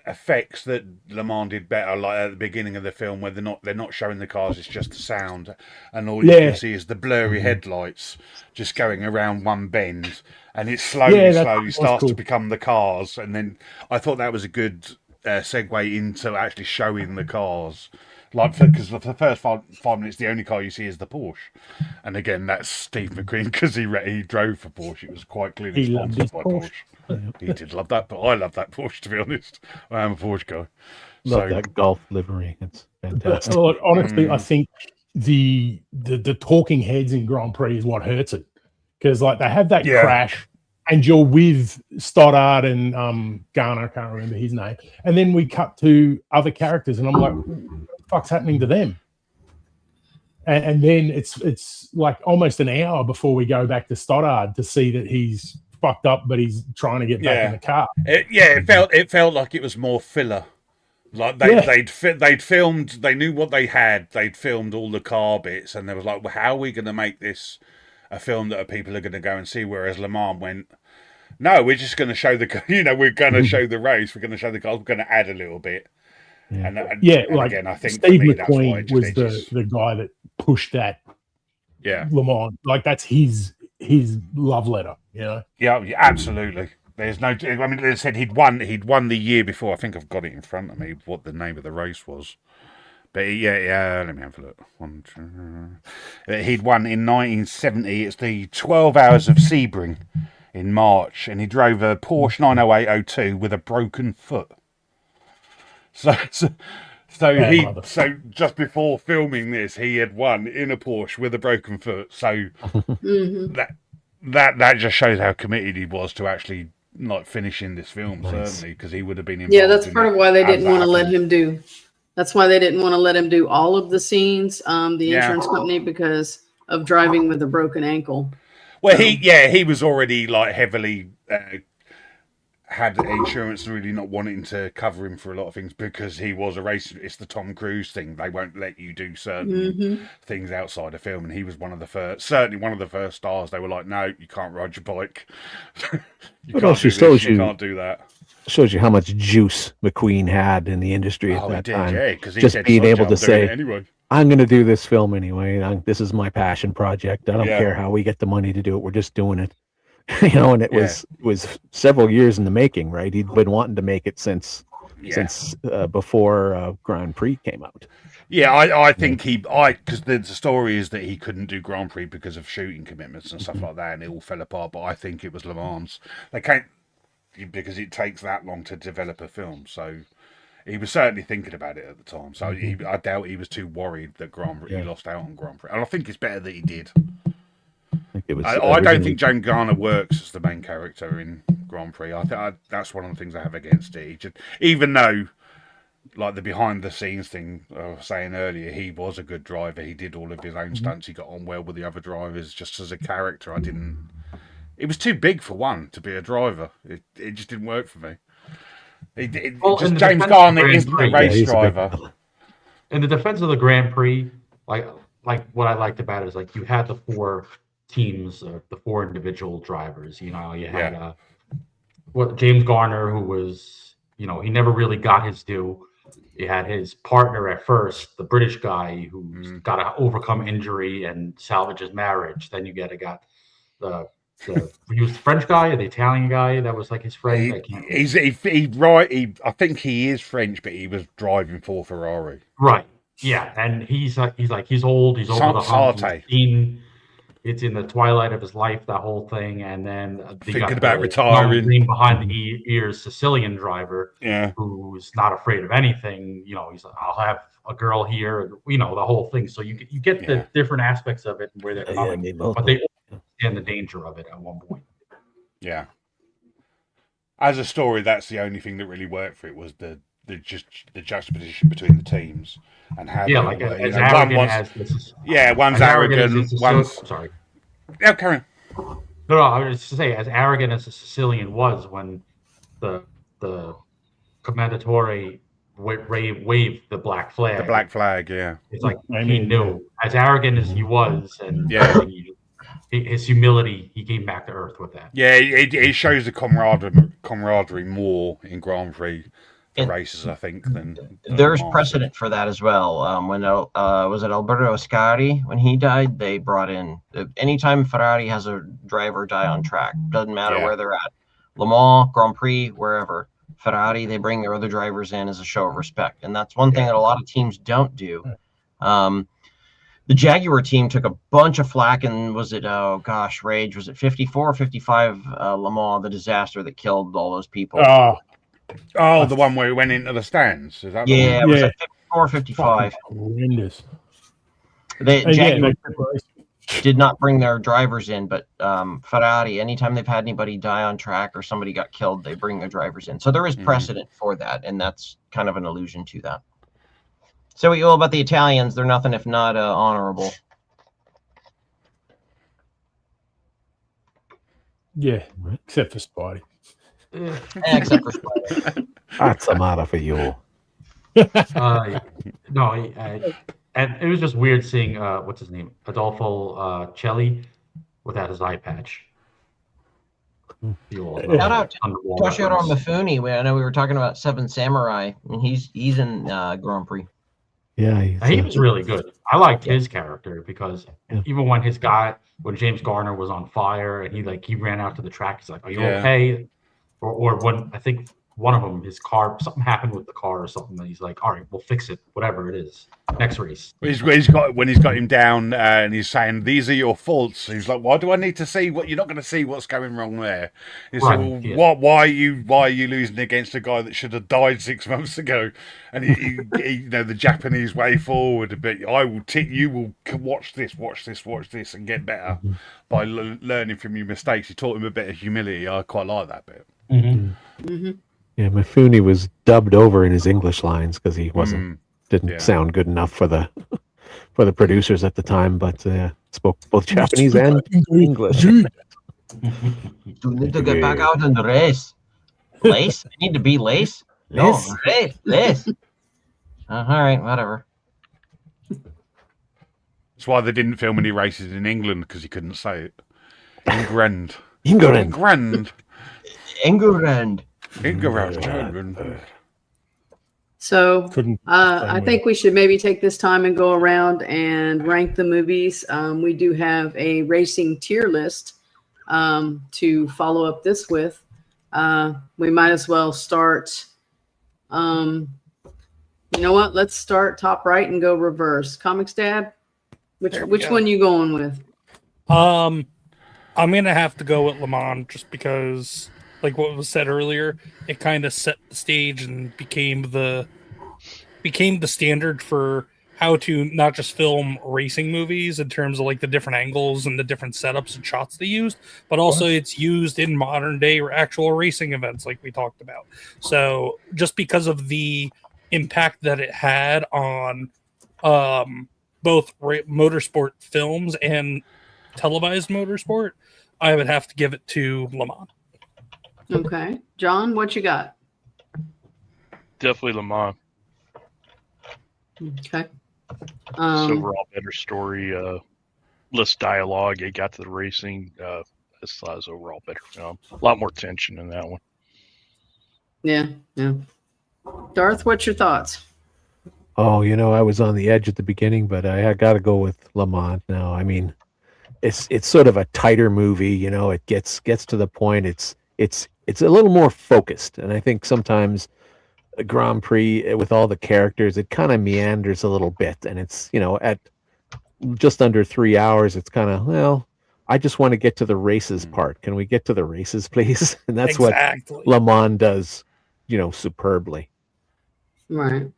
effects that Le Mans did better, like at the beginning of the film, where they're not showing the cars, it's just the sound, and all you can see is the blurry headlights just going around one bend, and it slowly starts to become the cars. And then I thought that was a good segue into actually showing the cars, like, because for the first 5 minutes the only car you see is the Porsche, and again that's Steve McQueen, because he drove for Porsche. It was quite clearly sponsored by Porsche. He did love that, but I love that Porsche, to be honest. I am a Porsche guy. Love that Golf livery. It's fantastic. Honestly, I think the talking heads in Grand Prix is what hurts it, because like they have that crash, and you're with Stoddard and Garner, I can't remember his name, and then we cut to other characters, and I'm like, what the fuck's happening to them? And then it's like almost an hour before we go back to Stoddard to see that he's fucked up, but he's trying to get back in the car. It felt like it was more filler. Like they'd filmed, they knew what they had. They'd filmed all the car bits, and they was like, well, how are we going to make this a film that people are going to go and see? Whereas Le Mans went, no, we're just going to show we're going to show the race, we're going to show the cars, we're going to add a little bit. And like again, I think Steve McQueen was the guy that pushed that. Le Mans, like that's his love letter, Yeah, absolutely. There's no. I mean, they said he'd won the year before. I think I've got it in front of me what the name of the race was. But let me have a look. He'd won in 1970. It's the 12 Hours of Sebring in March, and he drove a Porsche 90802 with a broken foot. So just before filming this, he had won in a Porsche with a broken foot. So that just shows how committed he was to actually not finishing this film, certainly, because he would have been involved. Yeah, that's part of why they didn't want to let him do. That's why they didn't want to let him do all of the scenes. The insurance company, because of driving with a broken ankle. Well, he was already like heavily had insurance, really not wanting to cover him for a lot of things because he was a racer. It's the Tom Cruise thing; they won't let you do certain things outside of film, and he was one of the first stars. They were like, "No, you can't ride your bike. You can't do that." Shows you how much juice McQueen had in the industry at that time. Yeah, because just being able to say, anyway. I'm going to do this film anyway. This is my passion project. I don't care how we get the money to do it. We're just doing it. And it was several years in the making, right? He'd been wanting to make it since before Grand Prix came out. Yeah, I think because the story is that he couldn't do Grand Prix because of shooting commitments and stuff like that, and it all fell apart. But I think it was Le Mans. because it takes that long to develop a film. So he was certainly thinking about it at the time. So I doubt he was too worried that he lost out on Grand Prix. And I think it's better that he did. I don't think James Garner works as the main character in Grand Prix. That's one of the things I have against it. Even though, like the behind the scenes thing I was saying earlier, he was a good driver. He did all of his own stunts. He got on well with the other drivers. Just as a character, it was too big for one to be a driver. It just didn't work for me. James Garner isn't a race driver. In the defense of the Grand Prix, like what I liked about it is like you had the 4 teams, the 4 individual drivers. You know, you had James Garner, who was, you know, he never really got his due. You had his partner at first, the British guy who's got to overcome injury and salvage his marriage. Then you got he was the French guy or the Italian guy that was like his friend. I think he is French, but he was driving for Ferrari. Right. Yeah, and he's old. He's over the hump. It's in the twilight of his life, that whole thing, and then thinking about retiring. Behind the ears Sicilian driver, who's not afraid of anything. You know, he's like, I'll have a girl here. You know, the whole thing. So you get the different aspects of it and where they're coming, but they understand the danger of it at one point. Yeah. As a story, that's the only thing that really worked for it was the juxtaposition between the teams and how one's arrogant, one's sorry. Yeah, carry on. No, I was just to say, as arrogant as the Sicilian was when the Commendatore waved the black flag. The black flag, yeah. It's like he knew, as arrogant as he was, and his humility, he came back to earth with that. Yeah, it shows the camaraderie more in Grand Prix races, I think. There's precedent for that as well. When was it Alberto Ascari? When he died, they brought in anytime Ferrari has a driver die on track, doesn't matter where they're at, Le Mans, Grand Prix, wherever. Ferrari, they bring their other drivers in as a show of respect, and that's one thing that a lot of teams don't do. The Jaguar team took a bunch of flack, and was it Rage? Was it 54 or 55 Le Mans, the disaster that killed all those people? Oh, the one where he went into the stands. Is that it was like 54 or 55. Horrendous. Jaguar did not bring their drivers in, but Ferrari, anytime they've had anybody die on track or somebody got killed, they bring their drivers in. So there is precedent for that, and that's kind of an allusion to that. So what you know about the Italians, they're nothing if not honorable. Yeah, except for Spidey. Except for Spidey. That's a matter for you. And it was just weird seeing what's his name, Adolfo Celli, without his eye patch. Shout out to Toshiro Mifune. I know we were talking about Seven Samurai, and he's in Grand Prix. Yeah, he was really good. I liked his character because even when James Garner was on fire and he ran out to the track, he's like, "Are you okay?" Or when I think one of them, his car, something happened with the car or something, and he's like, "All right, we'll fix it, whatever it is, next race." He's got him down and he's saying, "These are your faults." He's like, "Why do I need to see what you're not going to see what's going wrong there?" He's like, "Well, why are you losing against a guy that should have died 6 months ago?" And he the Japanese way forward a bit. You will watch this, and get better by learning from your mistakes. He taught him a bit of humility. I quite like that bit. Yeah, Mifune was dubbed over in his English lines because he didn't sound good enough for the producers at the time, but spoke both Japanese and English. You need to get back out in the race. Lace? I need to be Lace? No, Lace. All right, whatever. That's why they didn't film any races in England, because he couldn't say it. England. So I think we should maybe take this time and go around and rank the movies. We do have a racing tier list to follow up this with. We might as well start. You know what? Let's start top right and go reverse. ComixDad, which one you going with? I'm gonna have to go with Le Mans just because like what was said earlier, it kind of set the stage and became the standard for how to not just film racing movies in terms of like the different angles and the different setups and shots they used, but also it's used in modern day actual racing events like we talked about. So just because of the impact that it had on both motorsport films and televised motorsport, I would have to give it to Le Mans. Okay. John, what you got? Definitely Le Mans. Okay. It's overall better story, less dialogue. It got to the racing. This was overall better film. A lot more tension in that one. Yeah. Darth, what's your thoughts? Oh, I was on the edge at the beginning, but I got to go with Le Mans now. I mean, it's sort of a tighter movie. It gets to the point. It's a little more focused, and I think sometimes a Grand Prix with all the characters, it kind of meanders a little bit, and it's at just under 3 hours. It's kind of I just want to get to the races part. Can we get to the races, please? And that's exactly what Le Mans does, superbly. Right.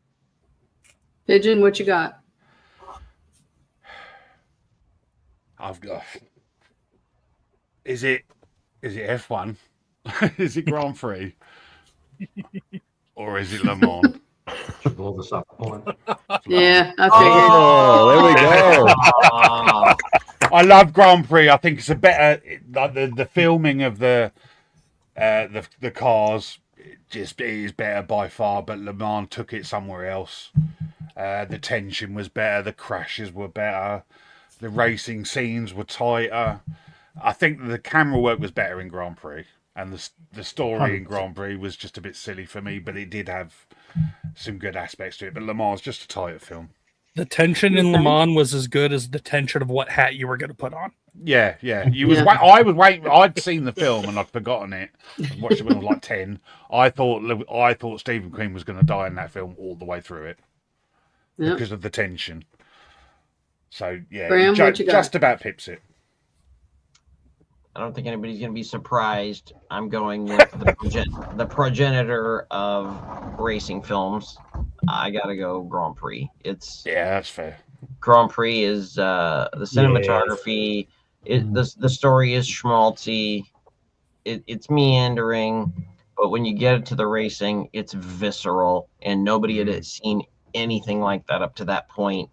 Pigeon, what you got? I've got. Is it F1? Is it Grand Prix? Or is it Le Mans? Blow this up. Yeah, I figured. Oh, there we go. I love Grand Prix. I think it's a better, like the filming of the cars. It is better by far. But Le Mans took it somewhere else. The tension was better. The crashes were better. The racing scenes were tighter. I think the camera work was better in Grand Prix. And the story in Grand Prix was just a bit silly for me, but it did have some good aspects to it. But Le Mans is just a tighter film. The tension in Le Mans was as good as the tension of what hat you were going to put on. Yeah. I was waiting. I'd seen the film and I'd forgotten it. I watched it when I was like 10. I thought Stephen Queen was going to die in that film all the way through it because of the tension. So yeah, Graham, just about pips it. I don't think anybody's going to be surprised. I'm going with the progenitor of racing films. I got to go Grand Prix. That's fair. Grand Prix is the cinematography. The story is schmaltzy. It's meandering, but when you get it to the racing, it's visceral, and nobody had seen anything like that up to that point.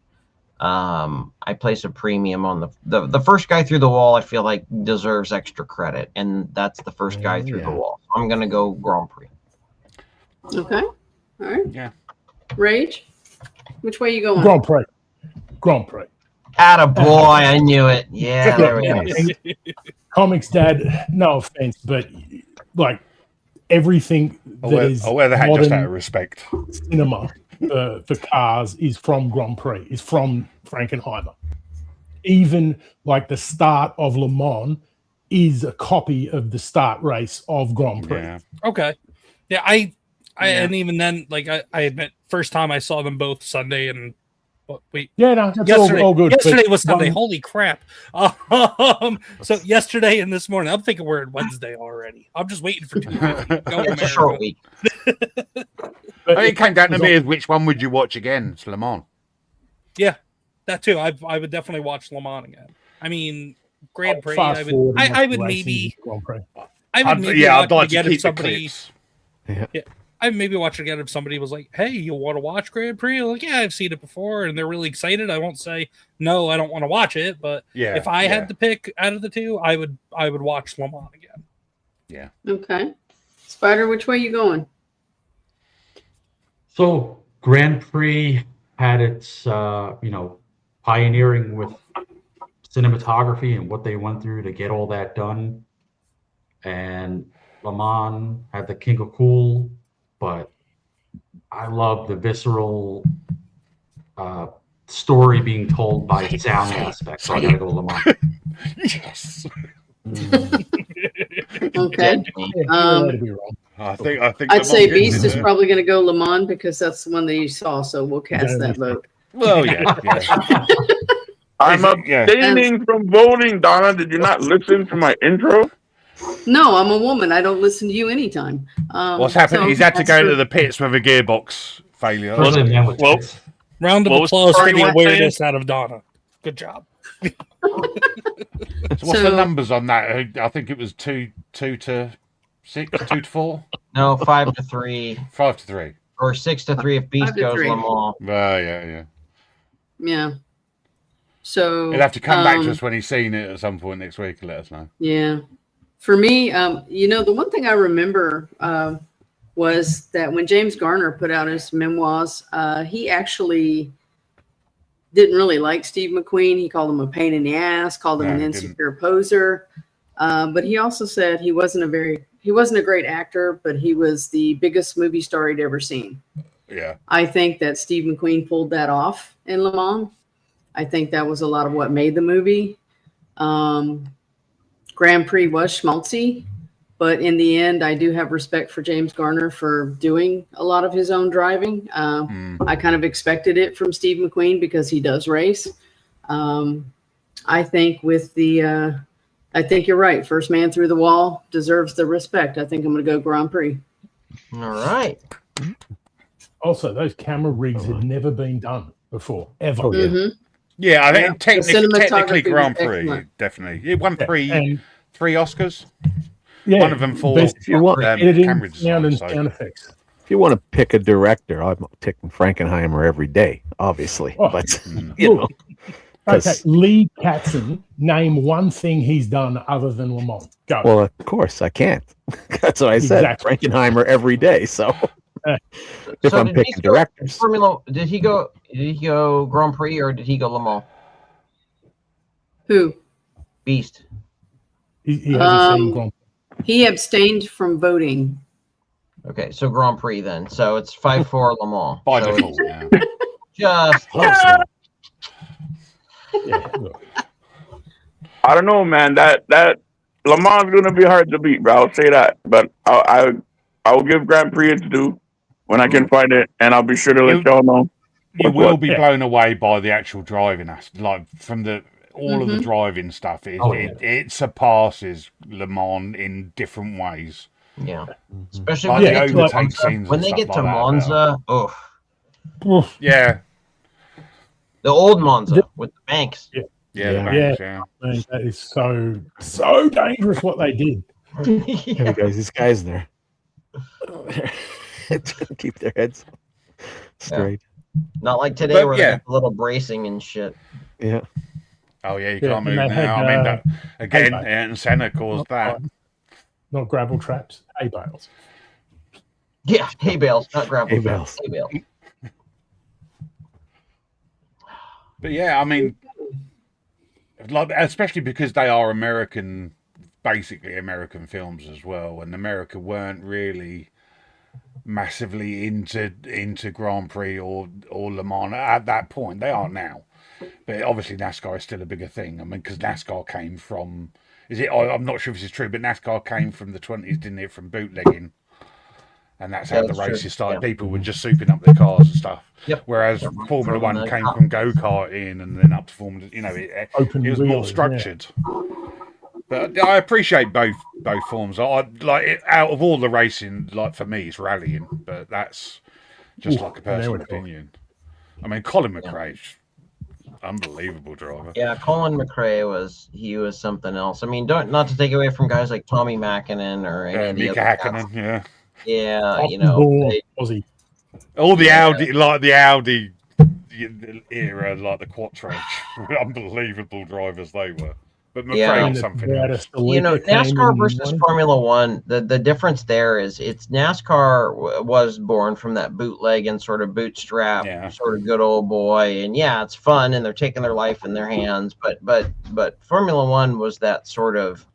I place a premium on the first guy through the wall. I feel like deserves extra credit, and that's the first guy through the wall. I'm gonna go Grand Prix. Okay. All right. Yeah. Rage, which way you going? Grand Prix. Attaboy, I knew it. Yeah, there we go. ComixDad, no offense, but like everything I wear the hat just out of respect. Cinema for cars is from Grand Prix, is from Frankenheimer. Even like the start of Le Mans is a copy of the start race of Grand Prix. Yeah. Okay. Yeah, I and even then, like I admit, first time I saw them both Sunday and that's yesterday, all good. Yesterday was Sunday. Holy crap! So yesterday and this morning, I'm thinking we're in Wednesday already. I'm just waiting for It's a short week. It came down to me as which one would you watch again? It's Le Mans. Yeah, that too. I would definitely watch Le Mans again. I mean, Grand Prix. I would maybe I'd like to keep somebody. I'd maybe watch it again if somebody was like, "Hey, you want to watch Grand Prix?" Like, yeah, I've seen it before, and they're really excited. I won't say no, I don't want to watch it, but if I had to pick out of the two, I would watch Le Mans again. Yeah. Okay. Spider, which way you going? So Grand Prix had its, pioneering with cinematography and what they went through to get all that done. And Le Mans had the King of Cool, but I love the visceral story being told by sound aspects. So I gotta go Le Mans. Yes. Okay. I think I'd say Beast is probably going to go Le Mans because that's the one that you saw. So we'll cast that vote. Well, yeah. I'm abstaining from voting, Donna. Did you not listen to my intro? No, I'm a woman. I don't listen to you anytime. What's happened? so He's had to that's go true. to the pits with a gearbox failure. First a man with Well, tits. Round of What was the applause part for you the weren't saying? awareness out of Donna. Good job. So what's So- the numbers on that? I think it was 2 to 6, 2 to 4, No, 5-3 5 to 3. or 6-3 if Beast 5 to goes 3. Le Mans. Yeah. Yeah. So He'll have to come back to us when he's seen it at some point next week and let us know. Yeah. For me, the one thing I remember was that when James Garner put out his memoirs, he actually didn't really like Steve McQueen. He called him a pain in the ass, called him No, an he insecure poser. But he also said he wasn't a great actor, but he was the biggest movie star he'd ever seen. Yeah. I think that Steve McQueen pulled that off in Le Mans. I think that was a lot of what made the movie. Grand Prix was schmaltzy, but in the end, I do have respect for James Garner for doing a lot of his own driving. I kind of expected it from Steve McQueen because he does race. I think I think you're right. First man through the wall deserves the respect. I think I'm going to go Grand Prix. All right. Also, those camera rigs had never been done before, ever. Oh, yeah. Mhm. Yeah, I think The technically cinematography Grand was Prix, excellent. definitely. It won three And Oscars. yeah, One of them for best If you want, editing, camera sound, and design. So. sound effects. if you want to pick a director, I'm picking Frankenheimer every day, obviously. Oh, But mm. you know, Okay, 'cause- Lee Katzen, name one thing he's done other than Le Mans. Go. well, of course I can't. That's what I said. Exactly. Frankenheimer every day. So if So I'm did picking Beast go directors, Formula, did he go Grand Prix or did he go Le Mans? Who? Beast. He hasn't seen Grand He abstained from voting. Okay, so Grand Prix then. So it's 5-4 Le Mans. By So default, it's yeah. just close. Yeah, look. I don't know, man. That Le Mans is gonna be hard to beat, bro. I'll say that. But I'll give Grand Prix its due when I can find it, and I'll be sure to let y'all know. You What's will what? be Yeah. blown away by the actual driving, like from all of the Mhm. driving stuff. It surpasses Le Mans in different ways. yeah. Mhm. Especially Like when the they get to overtake Monza. scenes When and they stuff get to like that, Monza, oh, Oof. Yeah, the old Monza with the banks. the Yeah. banks, yeah. Man, that is so dangerous what they did. Hey guys, these guys there keep their heads straight. Not like today But, where yeah. they got the little bracing and shit. Yeah. Oh yeah, you Yeah, can't and move they had, now. I mean, that, again, hay bales. Ayrton Senna caused that. Not gravel traps, hay bales. Yeah, hay bales, not gravel. Hay traps, bales. Hay bales. But yeah, I mean, like especially because they are American, basically American films as well, and America weren't really massively into Grand Prix or Le Mans at that point. They are now, but obviously NASCAR is still a bigger thing. I mean, because NASCAR came from, I'm not sure if this is true, but NASCAR came from the 20s, didn't it, from bootlegging. And that's how Yeah, the that's true. races started. Yeah. People were just souping up their cars and stuff. Yep. Whereas Yeah, Formula from One the came top. from go-karting and then up to Formula, Open it was more wheels, structured. But I appreciate both forms. I like it, out of all the racing, like for me, it's rallying, but that's just Ooh, like a now personal we're talking. opinion. I mean, Colin McRae's unbelievable driver. Yeah, Colin McRae was something else. I mean, not to take away from guys like Tommy Mackinnon or any of the Mika other guys. Hakkinen, yeah. Yeah, Born they- Aussie. All the Yeah. Audi era, like the Quattro, unbelievable drivers they were. But McRae Yeah. was something else. NASCAR versus Formula One, the difference there is NASCAR was born from that bootleg and sort of bootstrap, sort of good old boy, and yeah, it's fun and they're taking their life in their hands. But Formula One was that sort of,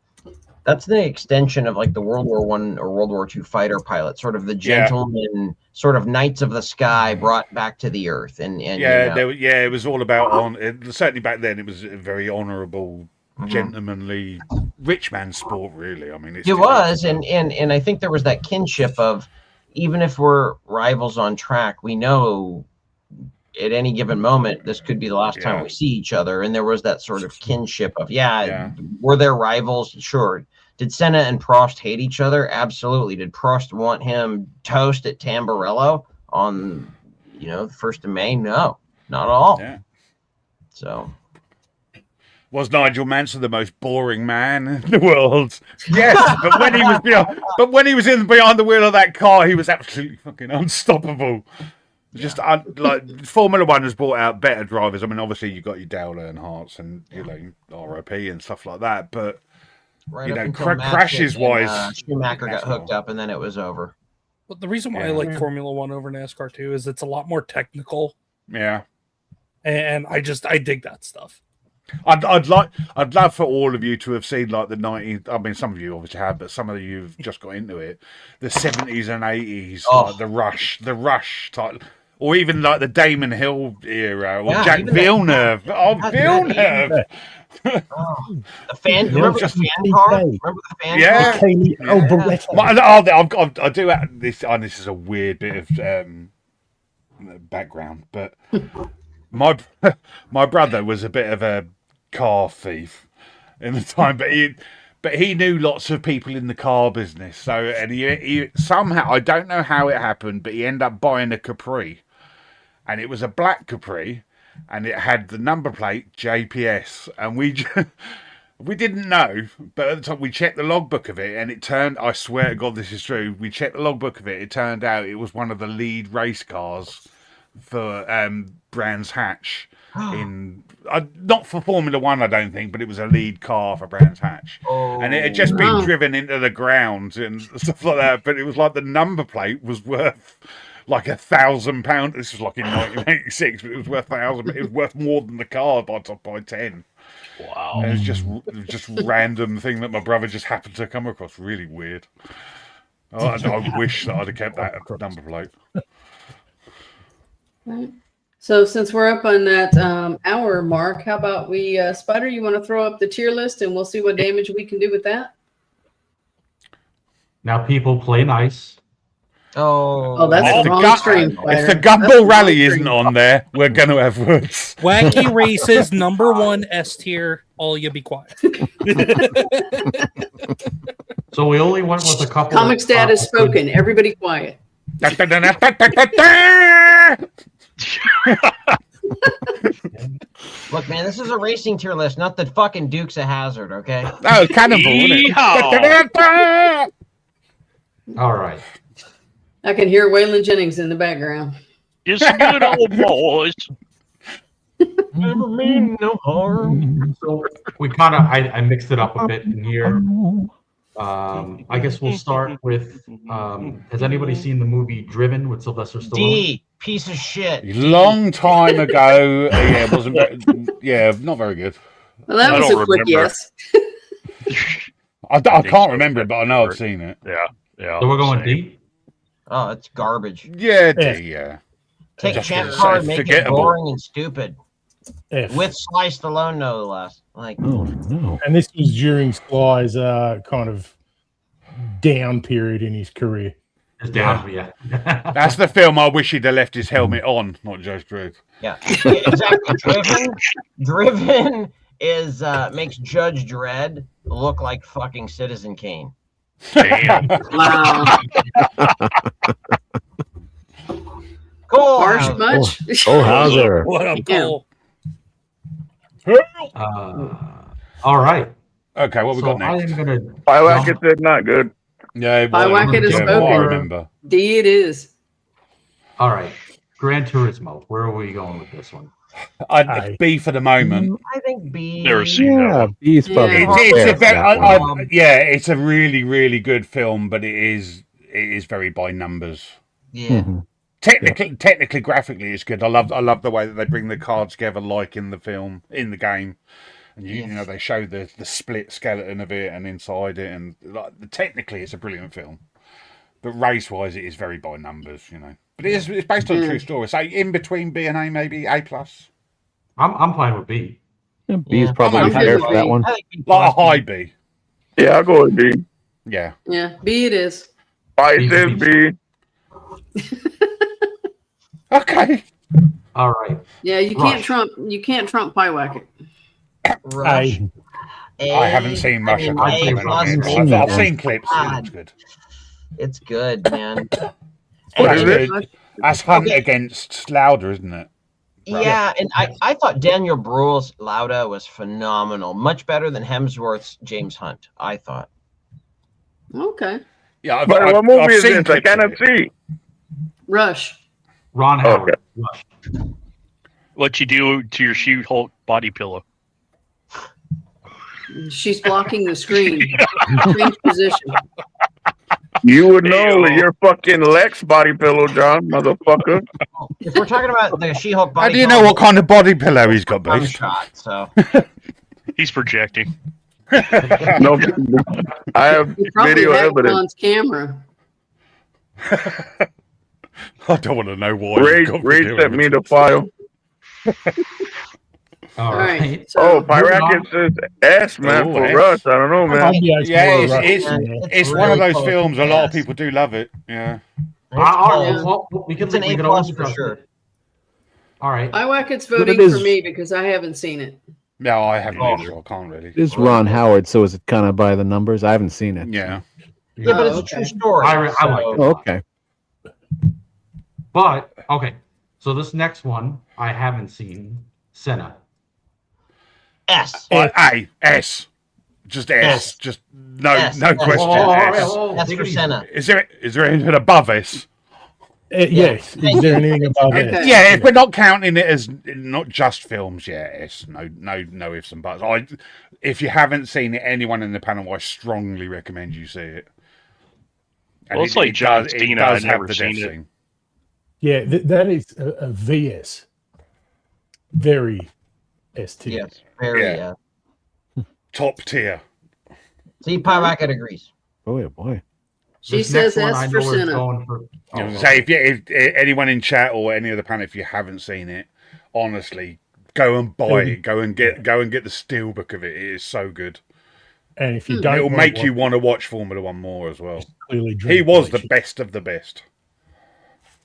that's the extension of like the World War I or World War II fighter pilot, sort of the gentleman, sort of knights of the sky brought back to the earth, and it was all about certainly back then it was a very honourable, gentlemanly, rich man sport. Really, I mean, it was, and I think there was that kinship of, even if we're rivals on track, we know at any given moment this could be the last time we see each other, and there was that sort of kinship of were there rivals? Sure. Did Senna and Prost hate each other? Absolutely. Did Prost want him toast at Tamburello on, the 1st of May? No, not at all. Yeah. So. Was Nigel Mansell the most boring man in the world? Yes, but when he was behind the wheel of that car, he was absolutely fucking unstoppable. Just like Formula One has brought out better drivers. I mean, obviously you got your Dale Earnhardts and ROP and stuff like that, but crashes wise, Schumacher got hooked up, and then it was over. But the reason why I like Formula One over NASCAR too is it's a lot more technical. Yeah, and I dig that stuff. I'd love for all of you to have seen like the 90s. I mean, some of you obviously have, but some of you've just got into it. The 70s and 80s, like the Rush type, or even like the Damon Hill era, or Jack Villeneuve. Villeneuve. The fan. Remember the fan car? Remember the fan car? Yeah. I do have this. And this is a weird bit of background, but my brother was a bit of a car thief in the time, but he knew lots of people in the car business. So, and he somehow, I don't know how it happened, but he ended up buying a Capri, and it was a black Capri, and it had the number plate JPS, and we didn't know, but at the time we checked the logbook of it, and it turned, I swear to God this is true, we checked the logbook of it, it turned out it was one of the lead race cars for Brands Hatch in not for Formula One, I don't think, but it was a lead car for Brands Hatch, and it had just been driven into the ground and stuff like that. But it was like the number plate was worth like £1,000. This was like in 1986, but it was worth £1,000. It was worth more than the car by 10. Wow! And it was just random thing that my brother just happened to come across. Really weird. I wish that I'd have kept that number plate. Right. So since we're up on that hour mark, how about we, Spider, you want to throw up the tier list and we'll see what damage we can do with that? Now, people, play nice. Oh, that's the wrong stream, Spider. If the Gumball Rally isn't on there, we're going to have words. Wacky Races, #1 S tier. All you be quiet. So we only went with a couple. ComixDad has spoken. Everybody quiet. Look, man, this is a racing tier list, not the fucking Dukes of Hazzard, okay? Oh, Cannonball, isn't it? All right. I can hear Waylon Jennings in the background. It's good old boys. Never mean no harm. So we kind of, I mixed it up a bit in here. I guess we'll start with, has anybody seen the movie Driven with Sylvester Stallone? D, piece of shit. Long time ago. Yeah, it wasn't not very good. Well, that was a quick yes. I can't remember it, but I know I've seen it. Yeah. So we're going D? Oh, it's garbage. Yeah, D, yeah. Take a champ card, make it boring and stupid. F. With Sly Stallone, no less. Like, Oh no! And this was during Sly's kind of down period in his career. It's down, yeah. That's the film I wish he'd have left his helmet on, not just Drew. Yeah, exactly. Driven is makes Judge Dredd look like fucking Citizen Kane. Damn. Wow. Cool. Harsh much? Oh, Hauser. What up, Cole? All right. Okay, what we got I next? am gonna. I like it. Said not good. Yeah, Pyewacket is I spoken. remember. D it is. All right. Gran Turismo. Where are we going with this one? I'd B for the moment. I think B. Never seen that Yeah, one. B's probably. It's a really, really good film, but it is very by numbers. Yeah. Mhm. Technically, graphically, it's good. I love the way that they bring the cards together, like in the film, in the game, and you know they show the split skeleton of it and inside it, and like technically, it's a brilliant film. But race-wise, it is very by numbers, you know. But it's based on a true story. So in between B and A, maybe A+. I'm fine with B. Yeah, B's Yeah. probably I'm fair okay for that one. I think B+. Like a high B. Yeah, I'll go with B. Yeah. Yeah, B it is. I said B. Okay. All right. Yeah, you can't trump Pyewacket. Rush. I haven't seen Russia. A plus maybe. I've seen clips. It looks good. It's good, man. That's good. That's Hunt against Lauda, isn't it? Yeah, and I thought Daniel Bruhl's Lauda was phenomenal. Much better than Hemsworth's James Hunt, I thought. Okay. Yeah, but what movie is this? I cannot see. Rush. Ron Howard. Okay. Rush. What you do to your She-Hulk body pillow? She's blocking the screen. Change position. You would know with your fucking Lex body pillow, John, motherfucker. If we're talking about the She-Hulk body How do you know what kind of body pillow he's got, Beast? Shot, so. He's projecting. No, I have video evidence. On camera. I don't want to know why. Ray sent me the file. All right. So, Pyrakis says S, man, for S. Rush. I don't know, man. Yeah, it's one of those films. A lot of people do love it. Yeah. Well, we can It's an A+ always for sure. All right. Iwacket's voting for me because I haven't seen it. No, I haven't either. I can't really. It is Ron Howard, so is it kind of by the numbers? I haven't seen it. Yeah. Yeah, but it's a true story. I like it. Oh, okay. But okay, so this next one I haven't seen. Senna. S. S. Just S. Just no question. S for Senna. Is there anything above S? Yes. Is there anything above it? Okay. Yeah, if we're not counting it as not just films, yeah, S. No ifs and buts. If you haven't seen it, anyone in the panel, I strongly recommend you see it. And Well, it's like John Cena. I've never seen it. Scene. Yeah, that is a VS. Very S tier. Yes, very. Yeah. Top tier. See, Pyracket agrees. Oh boy. She This says next one, I S know for where it's Senna. going for- Oh, Say if anyone in chat or any other panel, if you haven't seen it, honestly, go and buy it. Go and get the steelbook of it. It is so good. And if you don't, It'll make you want to watch Formula One more as well. Clearly, He was the best of the best.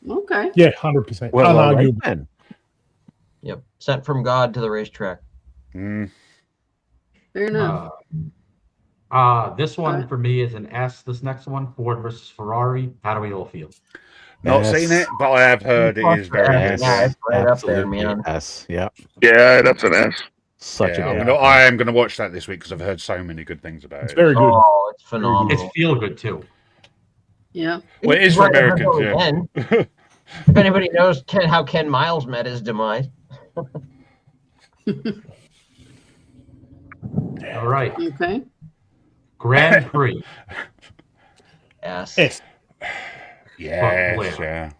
Okay. Yeah, 100%. Well, all right Unarguable. then. Yep. Sent from God to the racetrack. Fair enough. This one for me is an S. This next one, Ford versus Ferrari. How do we all feel? Not S. seen it, but I have heard it is very good. Yeah, it's right up there, Absolutely man. S. Yep. Yeah, that's an S. Such Yeah, a good. I am going to watch that this week because I've heard so many good things about It's it. very good. Oh, it's phenomenal. It's feel good too. Yeah. Well, it is for Right, Americans, yeah. again. If anybody knows how Ken Miles met his demise. All right. Okay. Grand Prix. S. S. Yes, yeah.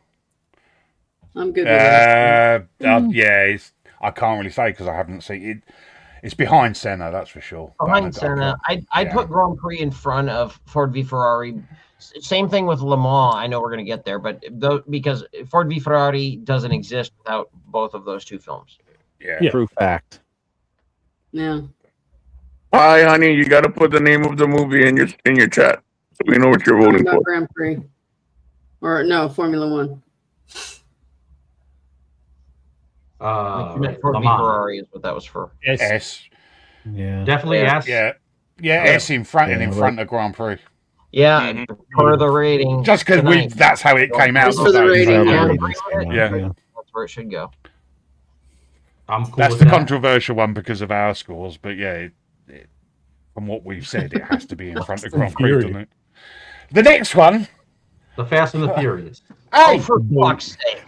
I'm good with that. Yeah, I can't really say because I haven't seen it. It's behind Senna, that's for sure. Behind Senna, I'd put Grand Prix in front of Ford v Ferrari. Same thing with Le Mans. I know we're going to get there, but because Ford v Ferrari doesn't exist without both of those two films. Yeah. True fact. Yeah. Hi, honey. You got to put the name of the movie in your chat so we know what you're Talking voting about for. Grand Prix. Or no, Formula One. Ford Le v Mans. Ferrari is what that was for. S. S. Yeah. Definitely Yeah. S. Yeah, S in front and in Yeah, front of Grand Prix. Yeah, for the rating. Just because tonight. that's how it came out. Just for the so- rating, Yeah. That's where it should go. I'm cool That's with the that. controversial one because of our scores, but yeah, from what we've said, it has to be in front of Grand Prix, doesn't it? The next one. The Fast and the Furious. Oh, for fuck's sake.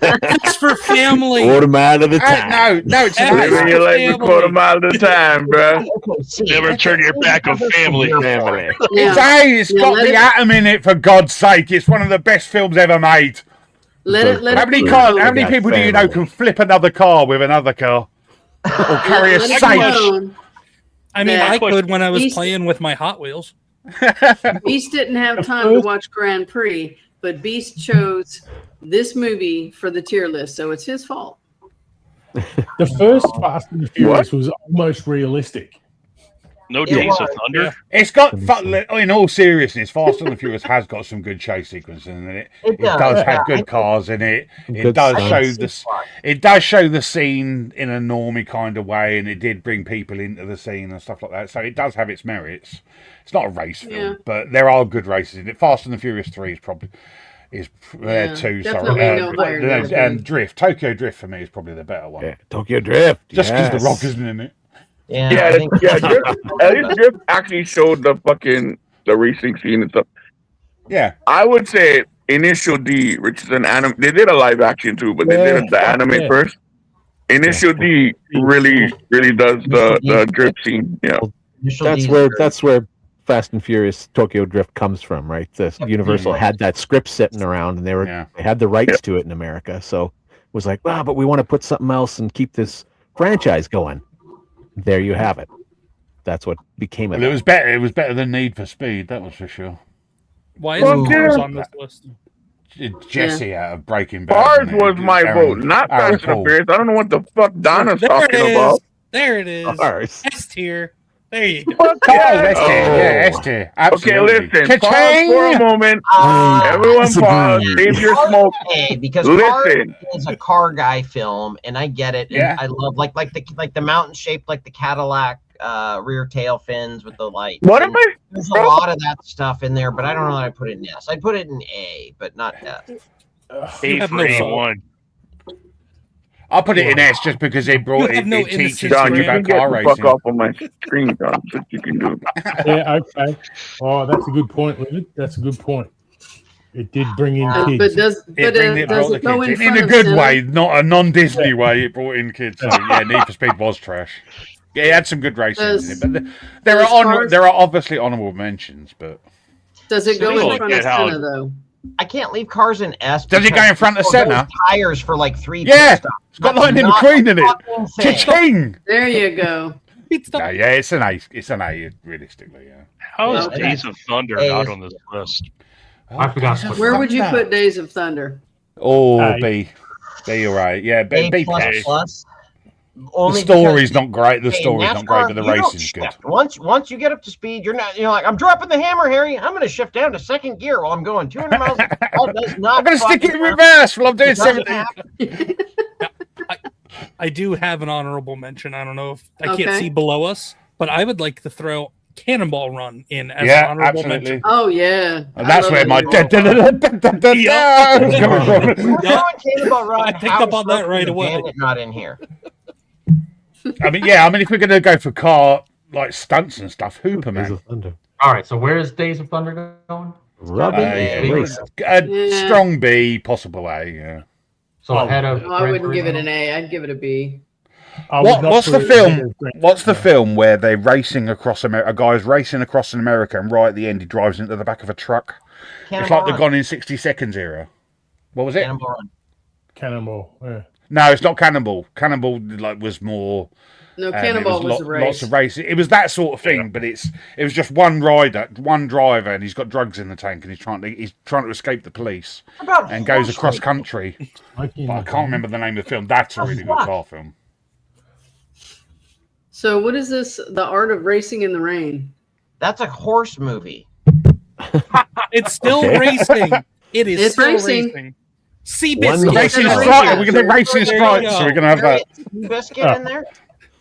That's for family. Quarter mile of the time. No, it's Hey, Maybe not. you like me quarter mile at a time, bro. Never turn your back on family. Family. It's Yeah. It's got let the it- atom in it, for God's sake. It's one of the best films ever made. Let it. How many That people do you know family. can flip another car with another car? Or carry a let it safe? known I mean, Yeah. I could when I was He's- playing with my Hot Wheels. Beast didn't have time to watch Grand Prix, but Beast chose this movie for the tier list, so it's his fault. The first Fast and the Furious was almost realistic. No It Days was, of Thunder. It's got, in all seriousness, Fast and the Furious has got some good chase sequences in it. It It does does, have yeah. good cars in it. It Good does stunts. show the. It does show the scene in a normie kind of way, and it did bring people into the scene and stuff like that. So it does have its merits. It's not a race film, Yeah. but there are good races in it. Fast and the Furious 3 is probably Yeah, two. definitely Sorry, no higher than that. Drift. Tokyo Drift for me is probably the better one. Yeah, Tokyo Drift. Just because yes. The Rock isn't in it. Yeah, Yeah, I think Drift actually showed the racing scene and stuff. Yeah. I would say Initial D, which is an anime. They did a live action too, but they did the anime first. Initial D really does the drift scene. Yeah, That's where Fast and Furious Tokyo Drift comes from, right? Universal had that script sitting around, and they had the rights to it in America. So it was like, wow, but we want to put something else and keep this franchise going. There you have it. That's what became it. Well, it was better. It was better than Need for Speed. That was for sure. Why isn't Cars on this list? Jesse out of Breaking Bad. Cars was my vote, not Fast and Furious. I don't know what the fuck Donna's talking about. There it is. Cars. S tier. There you go. S tier. Absolutely. Okay, listen. Pause for a moment. Everyone pause. Save your smoke. Because listen. Cars is a car guy film, and I get it. And I love like the mountain shaped like the Cadillac rear tail fins with the light. What am I? There's a lot of that stuff in there, but I don't know that I put it in S. I'd put it in A, but not S. A for A1. I'll put it in S just because it teaches John, you about can car get the racing. fuck off on my screen, John. That's what you can do. Yeah, okay. Oh, that's a good point, Livid. That's a good point. It did bring in kids. But does it go in front a of good cinema? way, not a non-Disney way. It brought in kids. So, yeah, Need for Speed was trash. Yeah, it had some good races in it, but there are obviously honourable mentions. But does it go in front of Senna though? I can't leave Cars in S. Does it go in front of Senna? Tires for like 3. Yeah, it's got Lightning McQueen in it. Cha-ching! There you go. It's an A. It's an A, realistically. Yeah. How is Days of Thunder not on this list? I forgot. Where would you put Days of Thunder? Oh, B. You're right. Yeah, B plus. The story's not great. The story's not great, but the racing's good. Once you get up to speed, you're like, I'm dropping the hammer, Harry. I'm going to shift down to second gear while I'm going 200 miles. I'm going to stick it in reverse while I'm doing 70. I do have an honorable mention. I don't know if I can't see below us, but I would like to throw Cannonball Run in as an honorable mention. Oh yeah, and that's where my Cannonball Run. I picked up on that right away. Not in here. I mean, if we're going to go for car like stunts and stuff, Hooperman. All right, so where is Days of Thunder going? Strong B, possible A. Yeah. So ahead of. I wouldn't give it an A. I'd give it a B. What's the film? What's the film where they're racing across America? A guy's racing across America, and right at the end, he drives into the back of a truck. It's like the Gone in 60 Seconds era. What was it? Cannonball Run. Cannonball. Yeah. No, it's not Cannonball. Cannonball was more. No, Cannonball was a race. Lots of racing. It was that sort of thing, but it was just one driver, and he's got drugs in the tank, and he's trying to escape the police, and goes across country. But I can't remember the name of the film. That's a really good car film. So, what is this? The Art of Racing in the Rain. That's a horse movie. It's still racing. It's still racing. Seabiscuit. Racing Sprite. We're going to Racing Sprite, so we're going to have that. Seabiscuit in there?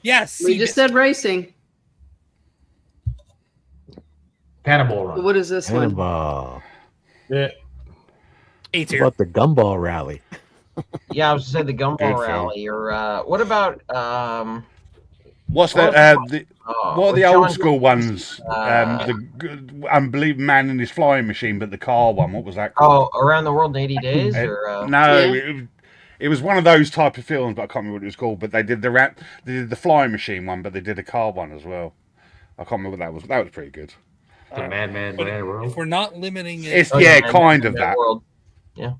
Yes. We just said racing. Cannonball Run. What is this Cannonball. Yeah. A tier. What about the Gumball Rally? Yeah, I was going to say the Gumball Rally. Or what about... What's what are the old school ones? The Unbelievable Man and His Flying Machine, but the car one. What was that called? Oh, Around the World in 80 Days? It was one of those type of films, but I can't remember what it was called. But they did the flying machine one, but they did a car one as well. I can't remember what that was. That was pretty good. The Mad World. If we're not limiting it, it's kind of that. World. Yeah.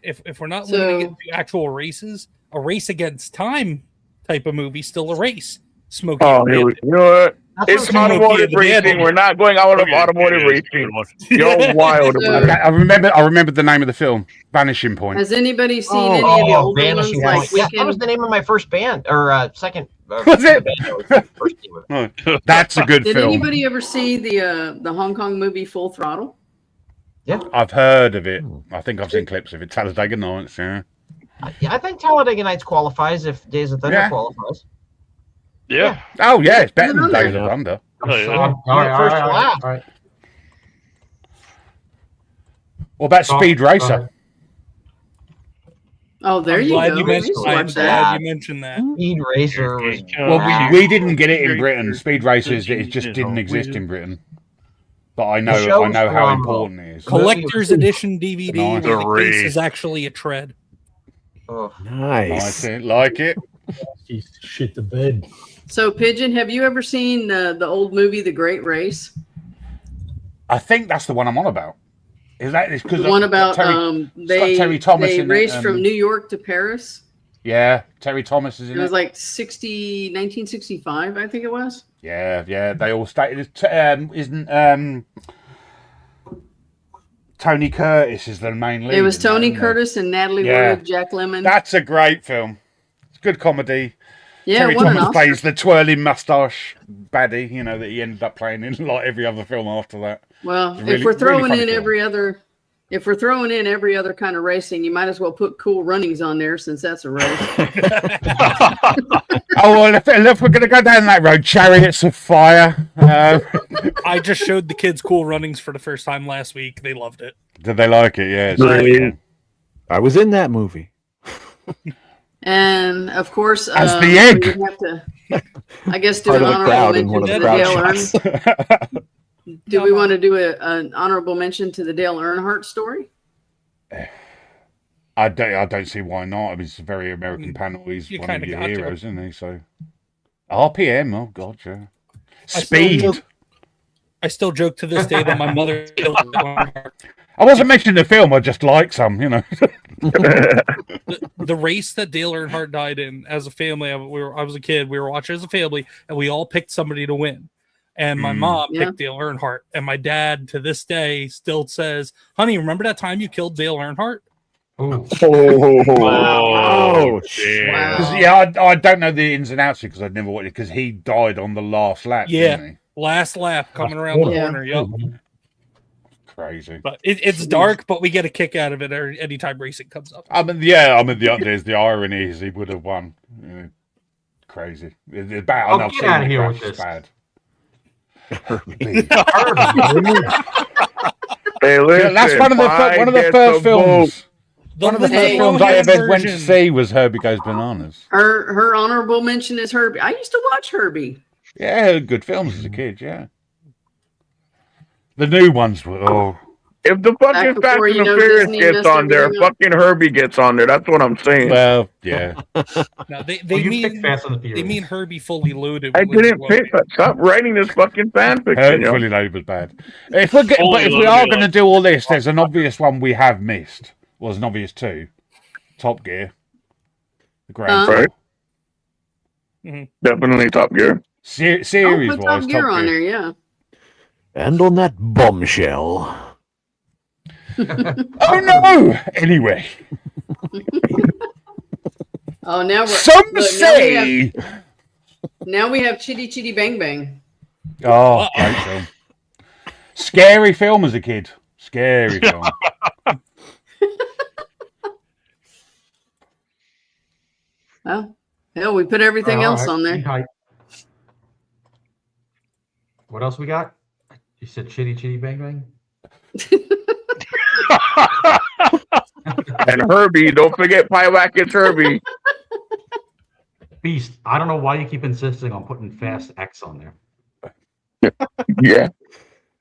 If we're not limiting it to actual races, a race against time type of movie, still a race. Smoking. Oh, you know what? It's automotive racing. We're not going out of automotive racing. You're wild. I remember the name of the film, Vanishing Point. Has anybody seen any of the older ones? That was the name of my first band or second Was it? That's a good Did film. anybody ever see the Hong Kong movie Full Throttle? Yeah, I've heard of it. I think I've seen clips of it. Talladega Nights, yeah. I think Talladega Nights qualifies if Days of Thunder Yeah. qualifies. Yeah. Oh, yeah, it's better than Thunder. Days of Thunder. Oh, yeah. All right. What about Speed Racer? ahead. Oh, there I'm you glad go. you We mentioned, used to I'm watch glad that. you mentioned that. Speed Racer was. Well, we didn't get it in Britain. Speed Racers, it just didn't exist in Britain. But I know show was how phenomenal. important it is. Collector's edition DVD Nice. where the case Three. is actually a tread. Oh, Nice. Like it. He's shit the bed. So, Pigeon, have you ever seen the old movie The Great Race? I think that's the one I'm on about. Is that because The one about Terry Thomas they in it, raced from New York to Paris. Yeah, Terry Thomas is in It was it. like 1965, I think it was. Yeah. They all stated. Isn't Tony Curtis is the main lead? It was in that, Tony isn't it? Curtis and Natalie Yeah. Wood, Jack Lemmon. That's a great film. It's good comedy. Yeah, Terry what an Thomas Oscar. plays the twirling mustache baddie, that he ended up playing in like every other film after that. Well, Really- if we're throwing really funny in film. every other kind of racing, you might as well put Cool Runnings on there since that's a race. Oh well, if we're going to go down that road, Chariots of Fire. I just showed the kids Cool Runnings for the first time last week. They loved it. Did they like it? Yeah. It's Brilliant. I was in that movie. And of course, As the egg. we have to, I guess, do Part an of the honorable crowd in one mention of to the the crowd Dale shots. Do we want to do an honorable mention to the Dale Earnhardt story? I don't see why not. I mean, it's a very American panel. He's You one of kinda your got to. heroes, isn't he? So RPM. Oh God, yeah. I still Speed. joke- I still joke to this day that my mother killed Dale Earnhardt. I wasn't mentioning the film. I just like some. The race that Dale Earnhardt died in as a family. I was a kid. We were watching as a family, and we all picked somebody to win. And my mom Yeah. picked Dale Earnhardt, and my dad to this day still says, "Honey, remember that time you killed Dale Earnhardt?" Ooh. Oh, damn. 'Cause, yeah, I don't know the ins and outs because I'd never watched it because he died on the last lap. Yeah. Didn't Last lap coming around the Yeah. corner. Yep. he? Crazy. But it's dark, but we get a kick out of it anytime racing comes up. There's the irony is he would have won. Crazy. It's bad. Oh, I've get seen outta the here crash, with it's this. bad. Hey, listen, That's one of the first films. One of the Lindsay first films I Lohan ever went to version. see was Herbie Goes Bananas. Her honorable mention is Herbie. I used to watch Herbie. Yeah, good films as a kid. Yeah, the new ones were. If the fucking Fast before, and you the know, Furious Disney gets messed on there, everything up. fucking Herbie gets on there. That's what I'm saying. Well, yeah. No, they You mean picked Fast and the Furious. they mean Herbie fully loaded. I with Lindsay didn't Lohan. pick that. Stop writing this fucking fan fiction. yo. Fully Loaded was bad. If we Fully are Loaded, going to do all this, there's an obvious one we have missed. Well, there's an obvious two. Top Gear. The Grand Right. Mhm. Definitely Top Gear. Series I'll put wise, Top Gear on there, yeah. And on that bombshell. Oh no! Anyway, Oh, now we're some look, say. now we have Chitty Chitty Bang Bang. Oh, great film. Scary film as a kid. Scary film. Well, hell, we put everything else on there. Hype. What else we got? You said Chitty Chitty Bang Bang? And Herbie, don't forget Pyewack, it's Herbie. Beast, I don't know why you keep insisting on putting Fast X on there. Yeah.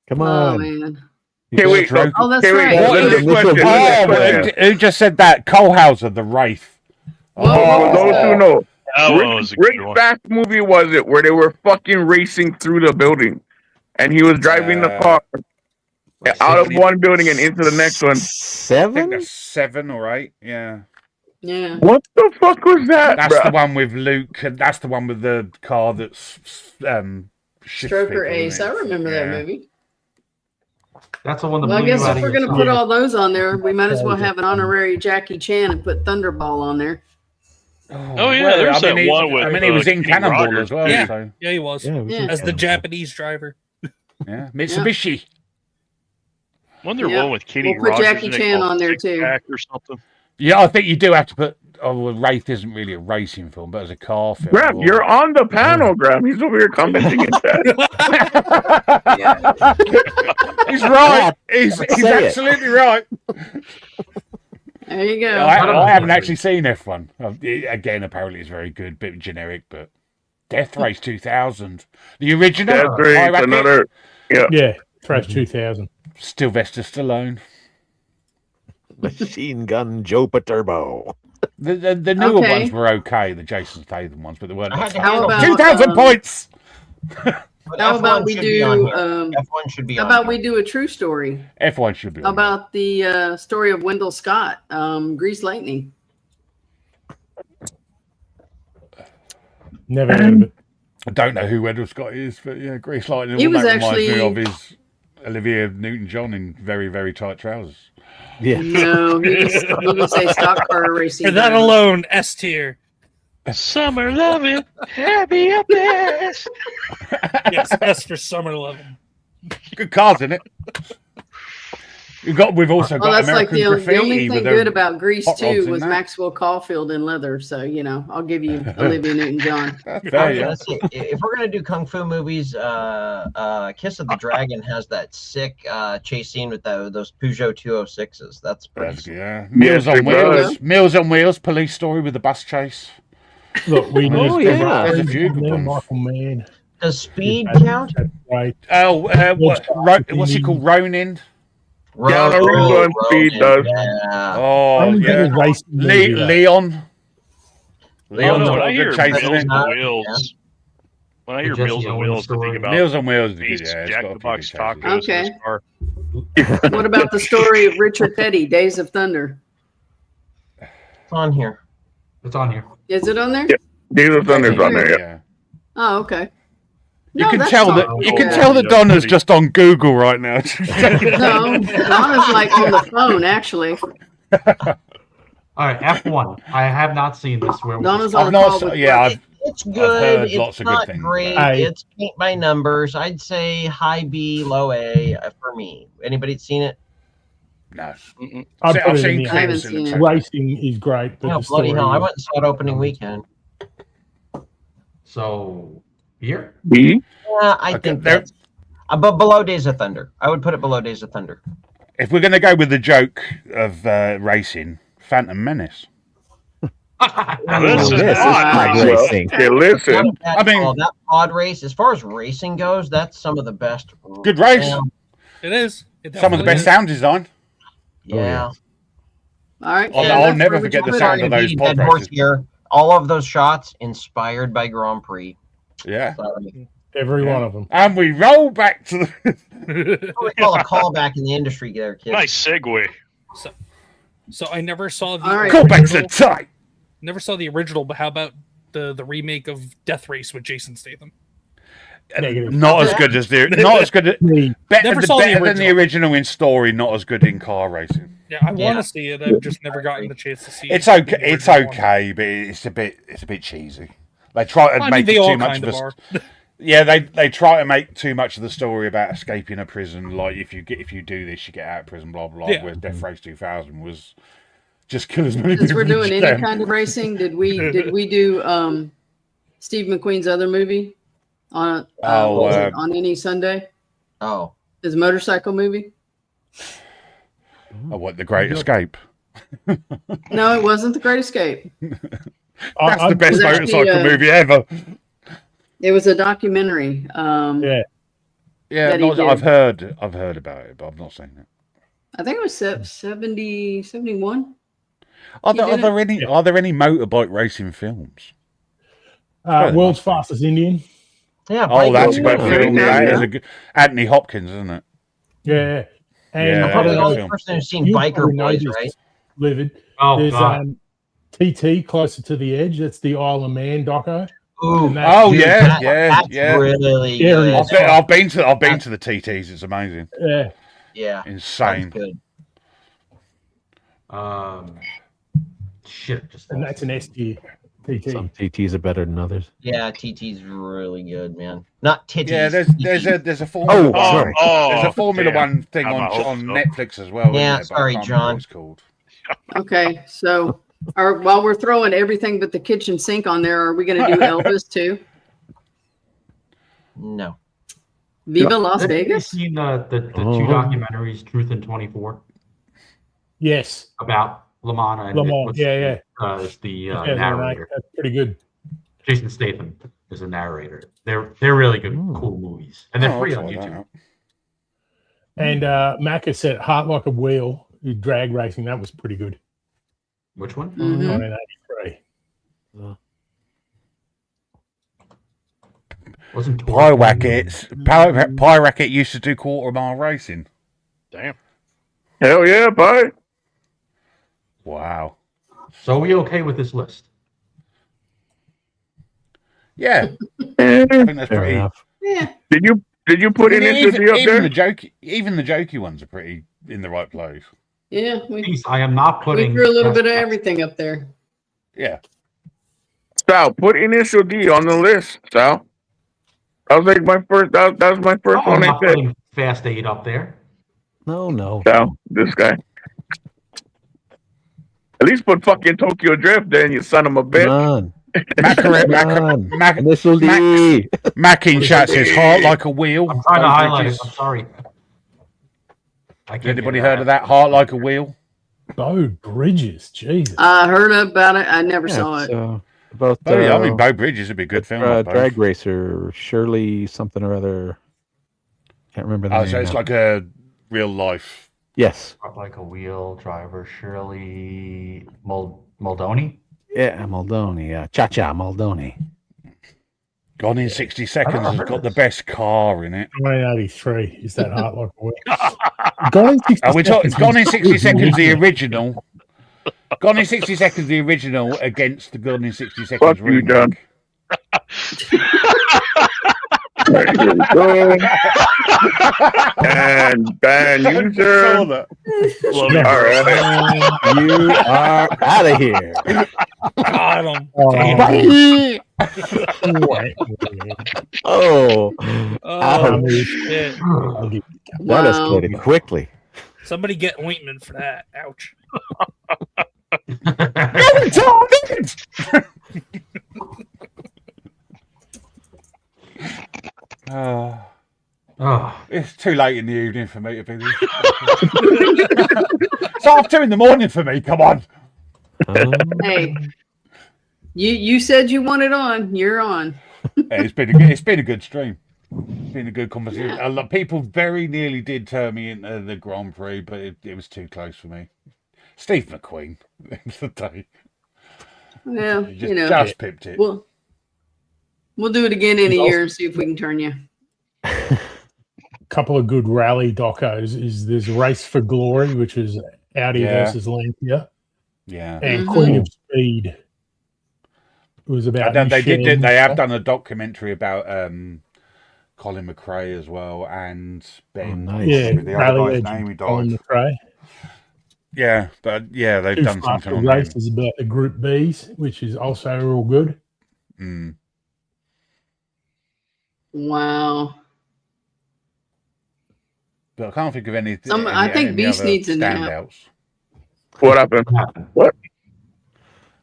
Come Oh on. man. Okay, wait. Drew. Oh, that's Okay, wait. right. What Let's is- get question. Oh, Let's get question. who just said that? Colehauser, the Wraith. Whoa, For whoa, those whoa. who know, That one was a which good one. fast movie was it where they were fucking racing through the building, and he was driving the car out of one building and into the next one? I think 7? that's 7 or 8. Yeah. Yeah. What the fuck was that, That's bruh? the one with Luke, and that's the one with the car that's shifts Stroker people, Ace. isn't I it? remember that Yeah. movie. That's the one that Well, I blew you guess out if of we're your going to put socket. all those on there, we might as well have an honorary Jackie Chan and put Thunderball on there. Oh, yeah, there's that one with. I mean, he was in Kenny Cannonball Rogers. as well. Yeah. So. Yeah, he was. Yeah, As the Japanese driver. Yeah, Mitsubishi. Wasn't there one with Kenny We'll put Rogers Jackie in it Chan called on there, Six too. Pack or something? Yeah, I think you do have to put. Oh, well, Wraith isn't really a racing film, but as a car film. Graham, you're on the panel, Graham. He's over here commenting in chat. He's right. He's Say it. absolutely right. There you go. I haven't actually seen F1. Again, apparently it's very good, bit generic, but Death Race 2000, the original. Death Race, Iraqi, another. Yeah. Yeah, Trash 2000. Sylvester Stallone. Machine Gun Joe Paterbo. The newer Okay. ones were okay, the Jason Statham ones, but they weren't. I had to How handle about, 2,000 points. But How F1 about we should be on do? here. F1 should be How on about here. we do a true story? F1 should be. How On about the story of Wendell Scott, Grease Lightning? Never heard of it. I don't know who Wendell Scott is, but yeah, Grease Lightning. He All was that reminds me actually- of his Olivia Newton-John in very, very tight trousers. Yeah. No, he was a stock car racing. For that driver. alone, S tier. Summer loving, happy up this. Yes, S for Summer Lovin'. Good cars in it. We've also Well, got that's like American the only Graffiti thing with good their about Grease hot rods too in was that. Maxwell Caulfield in leather. So I'll give you Olivia Newton-John. There you go. Let's see. If we're gonna do kung fu movies, Kiss of the Dragon has that sick chase scene with those Peugeot 206s. That's pretty. That's- Sick. yeah. Meals on it Wheels. does. Meals on Wheels. Police story with the bus chase. Look, we Oh, need yeah. There's a few good ones. Michael Mann. Does speed That's- count? That's right. Oh, what's he called? Ronin. Keanu Reeves on Speed does. Yeah. Oh, Only yeah. good racing movie, though. Leon. Oh, Leon's no, when got I a hear good chase in Meals it. on Wheels, when I hear Jesse Meals on Owens Wheels, I story. think about Meals on Wheels is good, Beast, yeah. It's Jack got a the few Box good chases. tacos in Okay. his car. What about the story of Richard Petty, Days of Thunder? It's on here. It's on here. Is it on there? Yeah. Days of Thunder's on there. Yeah. Oh, okay. You No, can that's tell not that bad. you can tell that Donna's just on Google right now. No, Donna's like on the phone actually. All right, F1. I have not seen this. Where Donna's I've on the not. call with Yeah, I've It's heard good. It's lots of good not things great. about it. It's paint by numbers. I'd say high B, low A for me. Anybody seen it? no. Mm-mm. I've I've put it in seen the I haven't clips. It seen looks it. okay. Racing is great, but Oh, the bloody story hell. I is- went and saw it opening weekend. So here, B. Yeah, I Okay, think there- that's but below Days of Thunder. I would put it below Days of Thunder. If we're going to go with the joke of racing, Phantom Menace. Now, this Now is this is odd. pod Well, racing. okay, listen. I mean- that pod race, as far as racing goes, that's some of the best. Good race. Yeah. It is. It Some of the definitely best is. sound design. Yeah. All right. I'll that's never where we forget can the put sound it. of those Dead pod horse races. here. All of those shots inspired by Grand Prix. Yeah. Sorry. Every Yeah. one of them. And we roll back to the. We call a callback in the industry there, kids. Nice segue. So I never saw the All right. Callbacks are original. tight. Never saw the original, but how about the remake of Death Race with Jason Statham? Negative. Not as good as not as good. Me. Better, Never saw the better than the original. original in story. Not as good in car racing. Yeah, I Yeah. want to see it. I've just never gotten the chance to see it. It's okay. The It's original one. okay, but it's a bit cheesy. They try to I mean, make they it all too much kind of of a. are. Yeah, they try to make too much of the story about escaping a prison. Like if you do this, you get out of prison. Blah blah. Yeah. Whereas Death Race 2000 was just kill as many Since people we're doing as you any can. kind of racing, did we do Steve McQueen's other movie on Oh, was it on any Sunday? Oh. His motorcycle movie? Oh, what, The Great Escape? No, it wasn't The Great Escape. That's the best was actually, motorcycle movie ever. It was a documentary. Yeah. Yeah, that he did. I've heard about it, but I've not seen it. I think it was 70, 71. Are He there, did it? are there any motorbike racing films? World's Fastest Indian. Yeah. Oh, that's a Bike good Racing. film. Yeah. That is a good. Anthony Hopkins, isn't it? Yeah. And Yeah, I'm probably that's the a only film. person who's seen you Biker probably know Boys, this, right? Livid. oh There's god, TT, Closer to the Edge. That's the Isle of Man doco. Ooh, And that's- Oh dude, yeah, that's yeah. really Yeah, good. I've been to the TTs. It's amazing, Yeah. Yeah, that's insane. good. shit, just And that's an S tier. Some TTs are better than others. Yeah, TT's really good, man. Not titties. Yeah, there's a Oh, Formula One. sorry. There's a Formula One thing on Netflix as well. Yeah, isn't there? But I sorry, can't remember John. what it's called. Okay, so while we're throwing everything but the kitchen sink on there, are we going to do Elvis too? No. Viva Las Have you Vegas? seen the two documentaries, Truth and 24, Yes. about Lamana? And Lamont. Yeah. It's the Yeah, narrator. that's pretty good. Jason Statham is a narrator. They're really good, cool movies, and they're free on YouTube. And Macca said Heart Like a Wheel, drag racing. That was pretty good. Which one? 1983. Wasn't Pyracket used to do quarter mile racing. Damn. Hell yeah, bye. Wow. So are we okay with this list? Yeah. I think that's Fair pretty. enough. Yeah. Did you put in into the up there? Even the jokey ones are pretty in the right place. Yeah, Please, I am not we putting. threw a little bit of everything up there. Yeah. Sal, put Initial D on the list, Sal. That was like my first. That was my first I'm one. I not said. putting Fast 8 up there. No. Sal, this guy. At least put fucking Tokyo Drift there, you son of a bitch. None. Initial D. Mac in chat says Heart Like a Wheel. I'm trying to highlight it. I'm sorry. Anybody heard of that? Heart Like a Wheel. Bo Bridges, Jesus. I heard about it. I never saw it. About I mean, Bo Bridges would be a good film. Drag racer, Shirley something or other. Can't remember the name. So it's now. like a real life. Yes. Like a Wheel driver, Shirley Muldowney. Yeah, Muldowney. Yeah, Cha-Cha Muldowney. Gone in 60 Seconds has got the best car in it. 1983 is that Heart Like a Wheel. Gone in 60 We're talking Seconds. Gone in 60 Seconds, the original. Gone in 60 Seconds, the original against the Gone in 60 Seconds Fuck you, remake. John. Right, here we go. And ban user. Love it. All right. You are out of here. Got him. Oh, Oh, shit. that escalated quickly. Somebody get ointment for that. Ouch. It's too late in the evening for me to be this. It's 2:30 in the morning for me. Come on. Hey, you said you wanted on. You're on. Yeah, it's been a good stream. It's been a good conversation. A lot people very nearly did turn me into the Grand Prix, but it was too close for me. Steve McQueen, it's the day. Well, Just pipped it. We'll do it again in a year and see if we can turn you. Couple of good rally docos is there's Race for Glory, which is Audi versus Lancia. Yeah. And Queen of Speed. It was about they have done a documentary about Colin McRae as well, and Ben. Oh, nice. Yeah, the other guy's name he Colin died. McRae. Yeah, but yeah, they've done something on races about the Group Bs, which is also real good. Mm. Wow. But I can't think of any. I think Beast needs a nap. standouts. What happened? What?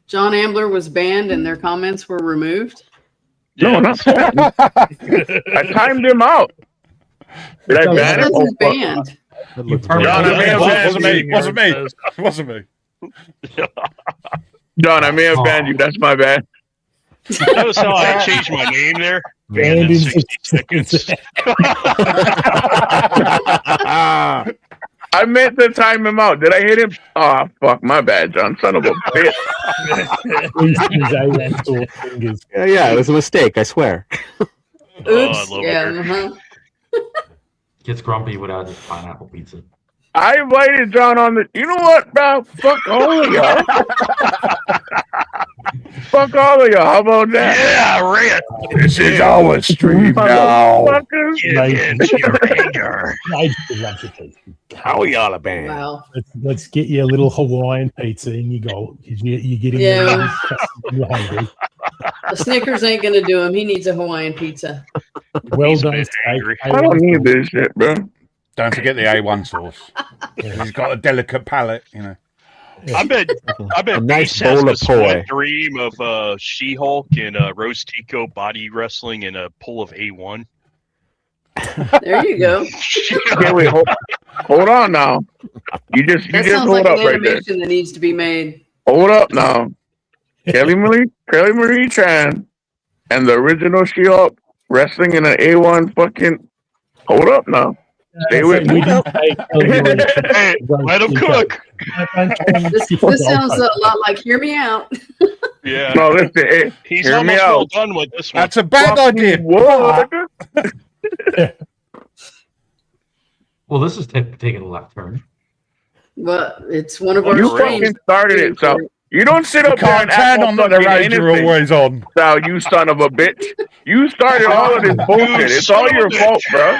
John Ambler was banned and their comments were removed. No, not that. I timed him out. Did I ban him? He's banned. John, I may have banned you. Wasn't me. John, I may have banned you. That's my bad. Notice how I changed my name there? Banned in in 60 seconds. I meant to time him out. Did I hit him? Oh, fuck. My bad, John. Son of a bitch. Yeah, it was a mistake, I swear. Oops. Yeah. Gets grumpy without his pineapple pizza. I invited John on the. You know what, bro? Fuck all of y'all. Fuck all of y'all. How about that? Yeah, Rant. This is our stream now. Fucking is. Your anger. Rage loves your pizza. Howie all a band. Wow. Let's get you a little Hawaiian pizza and you go. You're getting Yeah. you're hungry. The Snickers ain't gonna do him. He needs a Hawaiian pizza. Well He's a done, bit steak. angry. I don't need this shit, bro. Don't forget the A1 sauce. He's got a delicate palate, you know. I bet A nice Beast has bowl of this one poi. dream of She-Hulk and Rose Tico body wrestling in a pool of A1. There you go. Okay, wait, hold on now. You just That sounds hold like up an right there. animation that needs to be made. Hold up now. Kelly Marie Tran and the original She-Hulk wrestling in an A1 fucking. Hold up now. Stay with me. We didn't take Hey, let him cook. This sounds a lot like "Hear Me Out." Yeah, No, listen. Hey, he's hear me almost well out. done with this one. That's a bad idea. What? Well, this is taking a left turn. But it's one of our You streams. fucking started it, so you don't sit You up there can't and act turn all on that the fucking radio innocent. always on. Sal, you son of a bitch. You started all of this bullshit. It's all your fault, bro.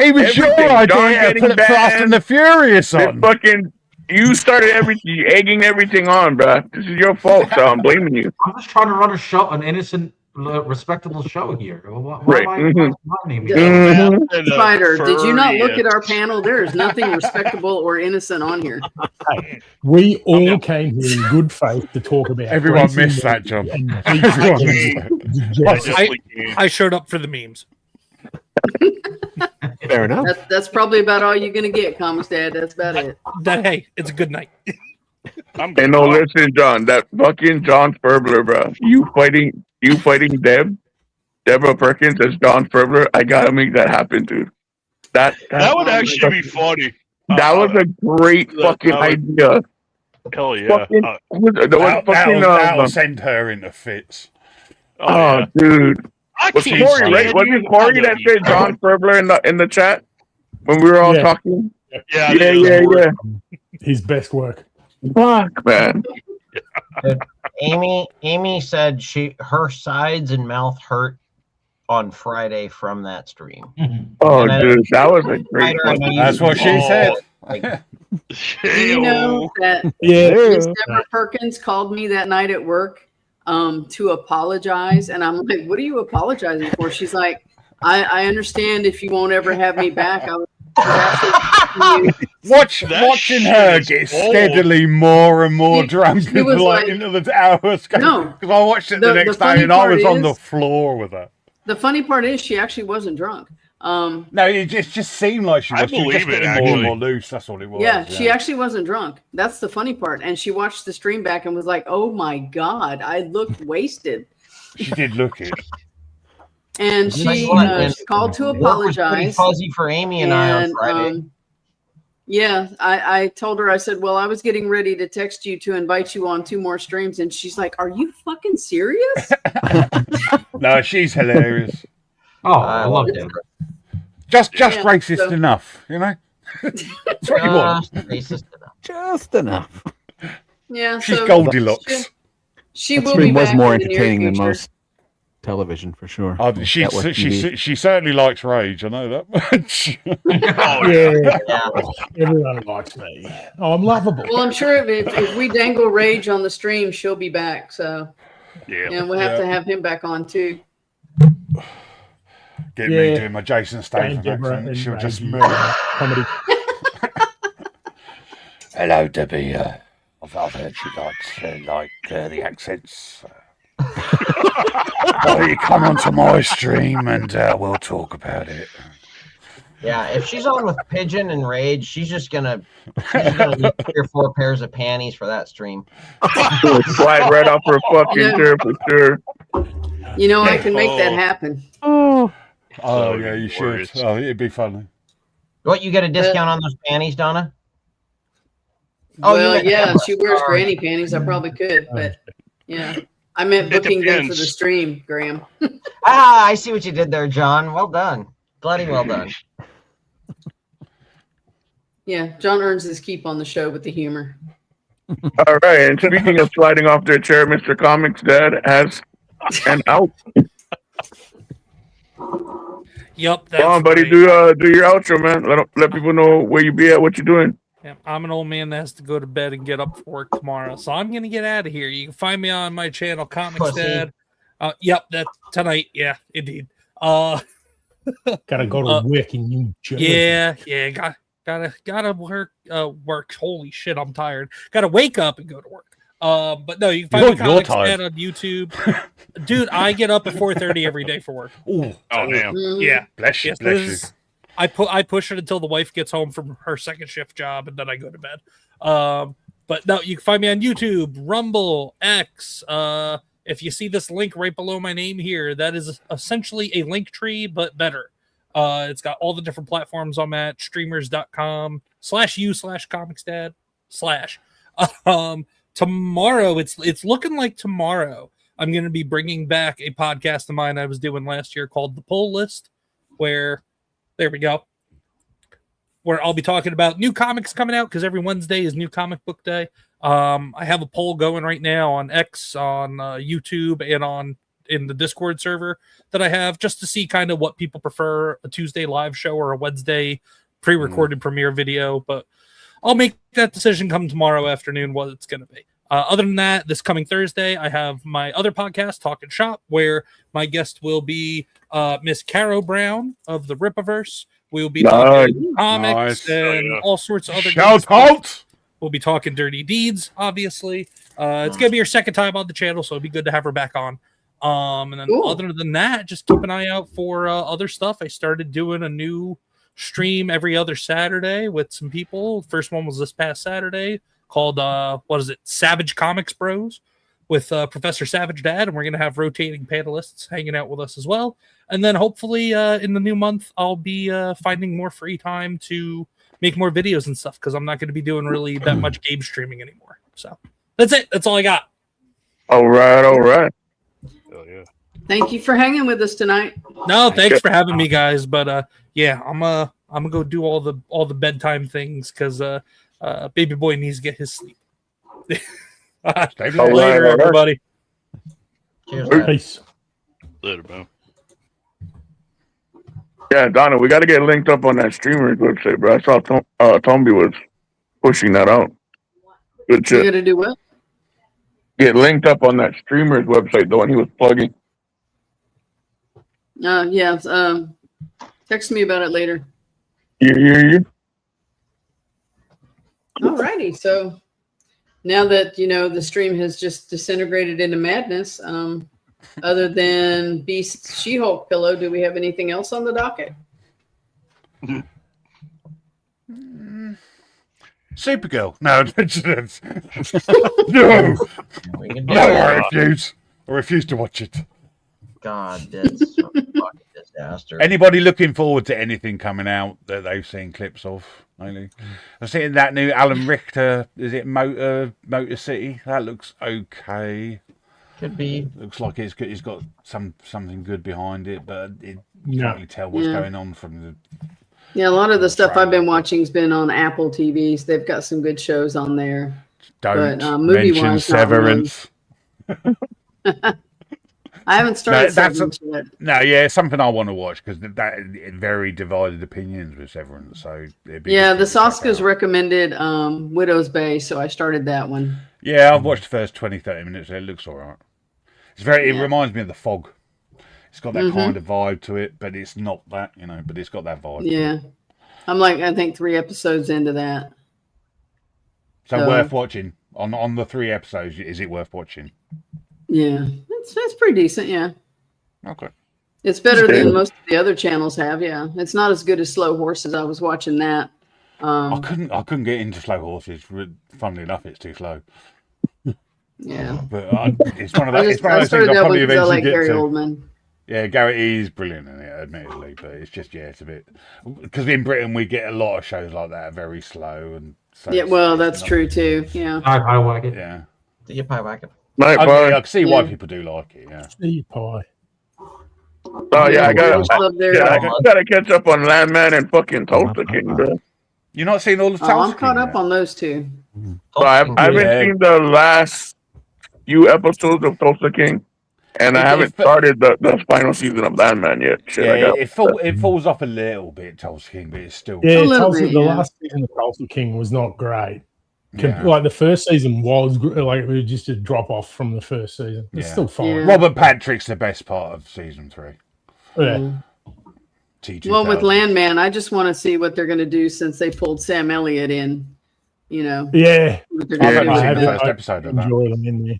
It was your Everything. John idea to getting put Fast and the Furious This on. fucking, you started everything, egging everything on, bro. This is your fault, so I'm blaming you. I'm just trying to run a show, an innocent, respectable show here. Why Right. am I Mhm. naming Yeah. it? Mhm. Spider, did you not look at our panel? There is nothing respectable or innocent on here. We all came here in good faith to talk about. Everyone racing missed that, John. and Everyone missed that. I definitely can. I showed up for the memes. Fair enough. That's probably about all you're gonna get, ComixDad. That's about it. That hey, it's a good night. I'm Hey, no, listen, John. That fucking John Ferbler, bro. You fighting Deborah Perkins as John Ferbler. I gotta make that happen, dude. That That would actually be funny. That was a great fucking idea. Hell yeah. Fucking, That'll send her into fits. oh, dude. Was can't Corey, stand right? Was you. it Corey that said John Ferbler in the chat when we were all Yeah. talking? Yeah, Yeah. his best work. Fuck, man. Amy said her sides and mouth hurt on Friday from that stream. Oh, And I- dude, that was a great I know fucking. you- That's what she said. Do you know that Yeah. Miss Deborah Perkins called me that night at work to apologize, and I'm like, "What are you apologizing for?" She's like, "I understand if you won't ever have me back." I was Watching her shit get is old. steadily more and more drunk she was like- into the hours. No. Because I watched it the The next funny day and I part was on the is- floor with her. The funny part is she actually wasn't drunk. No, it just seemed like she I was. She was just believe it, getting more and actually. more loose. That's all it was. Yeah, she actually wasn't drunk. That's the funny part. And she watched the stream back and was like, "Oh my god, I looked wasted." She did look it. And Nice she one. called to Work was pretty apologize. fuzzy for Amy and I on And Friday. yeah, I told her, I said, "Well, I was getting ready to text you to invite you on 2 more streams," and she's like, "Are you fucking serious?" No, she's hilarious. Oh, I love it. it. Just Yeah, racist so- enough, you know. That's what you want. Racist enough. Just enough. Yeah, She's so Goldilocks. she That will be stream was back more in the near entertaining than future. most television, for sure. Oh, she Network TV. certainly likes rage. I know that much. Oh, Yeah. Yeah. Everyone likes me. Oh, I'm lovable. Well, I'm sure if we dangle Rage on the stream, she'll be back. So yeah. yeah, we'll have to have him back on too. Get me Yeah. doing my Jason Statham Deborah accent. and She'll just Rage, murder. comedy. Hello, Debbie. I've heard you like the accents. Well, you come onto my stream and we'll talk about it. Yeah, if she's on with Pigeon and Rage, she's just gonna need 3 or 4 pairs of panties for that stream. Slide right off her fucking Yeah. chair for sure. You know, I can make that happen. Oh, So yeah, you should. glorious. Oh, it'd be funny. What, you get a discount on those panties, Donna? Oh, Well, you meant yeah, Deborah. she wears Sorry. granny panties. I probably could, but yeah, I meant It booking them for the depends. stream, Graham. Ah, I see what you did there, John. Well done. Bloody well done. Yeah, John earns his keep on the show with the humor. All right, and speaking of sliding off their chair, Mr. Comics Dad has an out. Yep. That's Come on, buddy. right. Do your outro, man. Let people know where you be at, what you're doing. Yeah, I'm an old man that has to go to bed and get up for work tomorrow, so I'm gonna get out of here. You can find me on my channel, ComixDad. Yep, that's tonight. Yeah, indeed. Gotta go to work in New Jersey. Yeah. Gotta work. Holy shit, I'm tired. Gotta wake up and go to work. But no, you can find me ComixDad on YouTube. Dude, I get up at 4:30 every day for work. Oh damn. Yeah, bless you. I push it until the wife gets home from her second shift job, and then I go to bed. But no, you can find me on YouTube, Rumble, X. If you see this link right below my name here, that is essentially a link tree, but better. It's got all the different platforms I'm at, streamers.com/u/comicsdad/ tomorrow, it's looking like tomorrow I'm going to be bringing back a podcast of mine I was doing last year called The Pull List, where there we go, where I'll be talking about new comics coming out, because every Wednesday is New Comic Book Day. I have a poll going right now on X, on YouTube, and in the Discord server that I have, just to see kind of what people prefer, a Tuesday live show or a Wednesday pre-recorded premiere video. But I'll make that decision come tomorrow afternoon what it's going to be. Other than that, this coming Thursday, I have my other podcast, Talkin' Shop, where my guest will be Miss Caro Brown of the Rippaverse. We'll be talking comics and all sorts of other shout out. We'll be talking Dirty Deeds, obviously. It's going to be her second time on the channel, so it'd be good to have her back on. And then other than that, just keep an eye out for other stuff. I started doing a new stream every other Saturday with some people. First one was this past Saturday, called Savage Comics Bros, with Professor Savage Dad, and we're going to have rotating panelists hanging out with us as well. And then hopefully in the new month, I'll be finding more free time to make more videos and stuff, because I'm not going to be doing really that much game streaming anymore. So that's it. That's all I got. All right. Oh yeah. Thank you for hanging with us tonight. No, thanks for having me, guys. But yeah, I'm gonna go do all the bedtime things, because baby boy needs to get his sleep. Later, everybody. Peace. Later, man. Yeah, Donna, we got to get linked up on that streamer's website, bro. I saw Tomby was pushing that out. Good shit. You got to do what? Get linked up on that streamer's website, the one he was plugging. Yeah. Text me about it later. Yeah. Alrighty. So now that the stream has just disintegrated into madness, other than Beast She-Hulk pillow, do we have anything else on the docket? Supergirl. No. No. I refuse to watch it. God, that's a fucking disaster. Anybody looking forward to anything coming out that they've seen clips of lately? I've seen that new Alan Richter. Is it Motor City? That looks okay. Could be. Looks like it's got something good behind it, but you can't really tell what's going on from the. Yeah, a lot of the stuff I've been watching's been on Apple TVs. They've got some good shows on there. Don't mention Severance. I haven't started Severance yet. No, yeah, it's something I want to watch, because that very divided opinions with Severance. So yeah, the Saska's recommended Widow's Bay, so I started that one. Yeah, I've watched the first 20-30 minutes. It looks all right. It reminds me of The Fog. It's got that kind of vibe to it, but it's not that, but it's got that vibe. Yeah. I'm I think 3 episodes into that. So worth watching. On the 3 episodes, is it worth watching? Yeah. It's pretty decent, yeah. Okay. It's better than most of the other channels have, yeah. It's not as good as Slow Horses. I was watching that. I couldn't get into Slow Horses. Funnily enough, it's too slow. Yeah. But it's one of those things I probably eventually like Gary Oldman. Yeah, Gary is brilliant in it, admittedly, but it's just it's a bit, because in Britain we get a lot of shows like that, very slow, and so yeah, well, that's true too. Yeah, I like it. Yeah, you pie whack it. I can see why people do like it. Yeah, see pie. Oh yeah, I gotta catch up on Landman and fucking Tulsa King, bro. You're not seeing all the Tulsa I'm caught up on those 2. So I haven't seen the last few episodes of Tulsa King. And I haven't started the final season of Landman yet. Shit, yeah, it falls off a little bit, Tulsa King, but it's still Yeah, little bit, the yeah. last season of Tulsa King was not great. Yeah. Like the first season was like it was just a drop off from the first season. It's Yeah. still fine. Yeah. Robert Patrick's the best part of season 3. Yeah. T2000. Well, with Landman, I just want to see what they're going to do since they pulled Sam Elliott in. You know. Yeah. What they're I've gonna only do seen with the that. first episode of that. Enjoy them in there.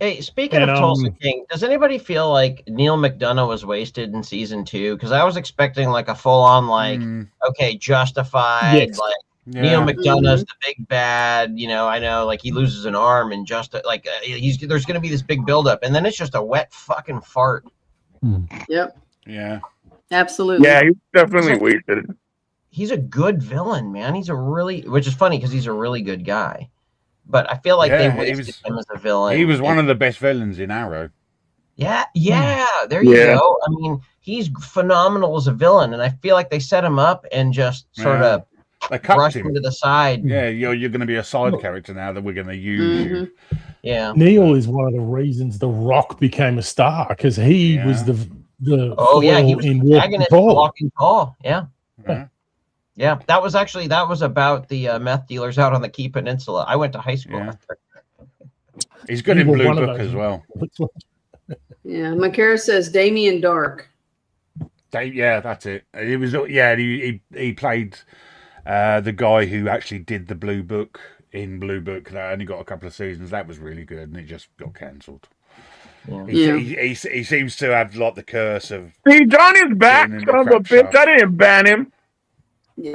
Hey, speaking of Tulsa King, does anybody feel like Neil McDonough was wasted in season 2? Because I was expecting like a full-on okay, Justified, Yes. like Yeah. Neil McDonough's the big bad. You know, I know like he loses an arm and there's going to be this big buildup, and then it's just a wet fucking fart. Yep. Yeah. Absolutely. Yeah, he's definitely wasted. He's a good villain, man. Which is funny because he's a really good guy. But I feel like they wasted him as a villain. He was one of the best villains in Arrow. Yeah, there you go. I mean, he's phenomenal as a villain, and I feel like they set him up and just sort of brushed him to the side. Yeah, you're going to be a side character now that we're going to use you. Yeah, Neil is one of the reasons The Rock became a star because he was the he was in antagonist Walking Tall. Yeah. Yeah. Yeah, that was about the meth dealers out on the Key Peninsula. I went to high school. Yeah. He's good in Blue Book as well. Yeah, Makara says Damien Dark. Yeah, that's it. He was. Yeah, he played the guy who actually did the Blue Book in Blue Book. That only got a couple of seasons. That was really good, and it just got cancelled. Yeah. He seems to have like the curse of. See, Johnny's back, son of a bitch. I didn't ban him.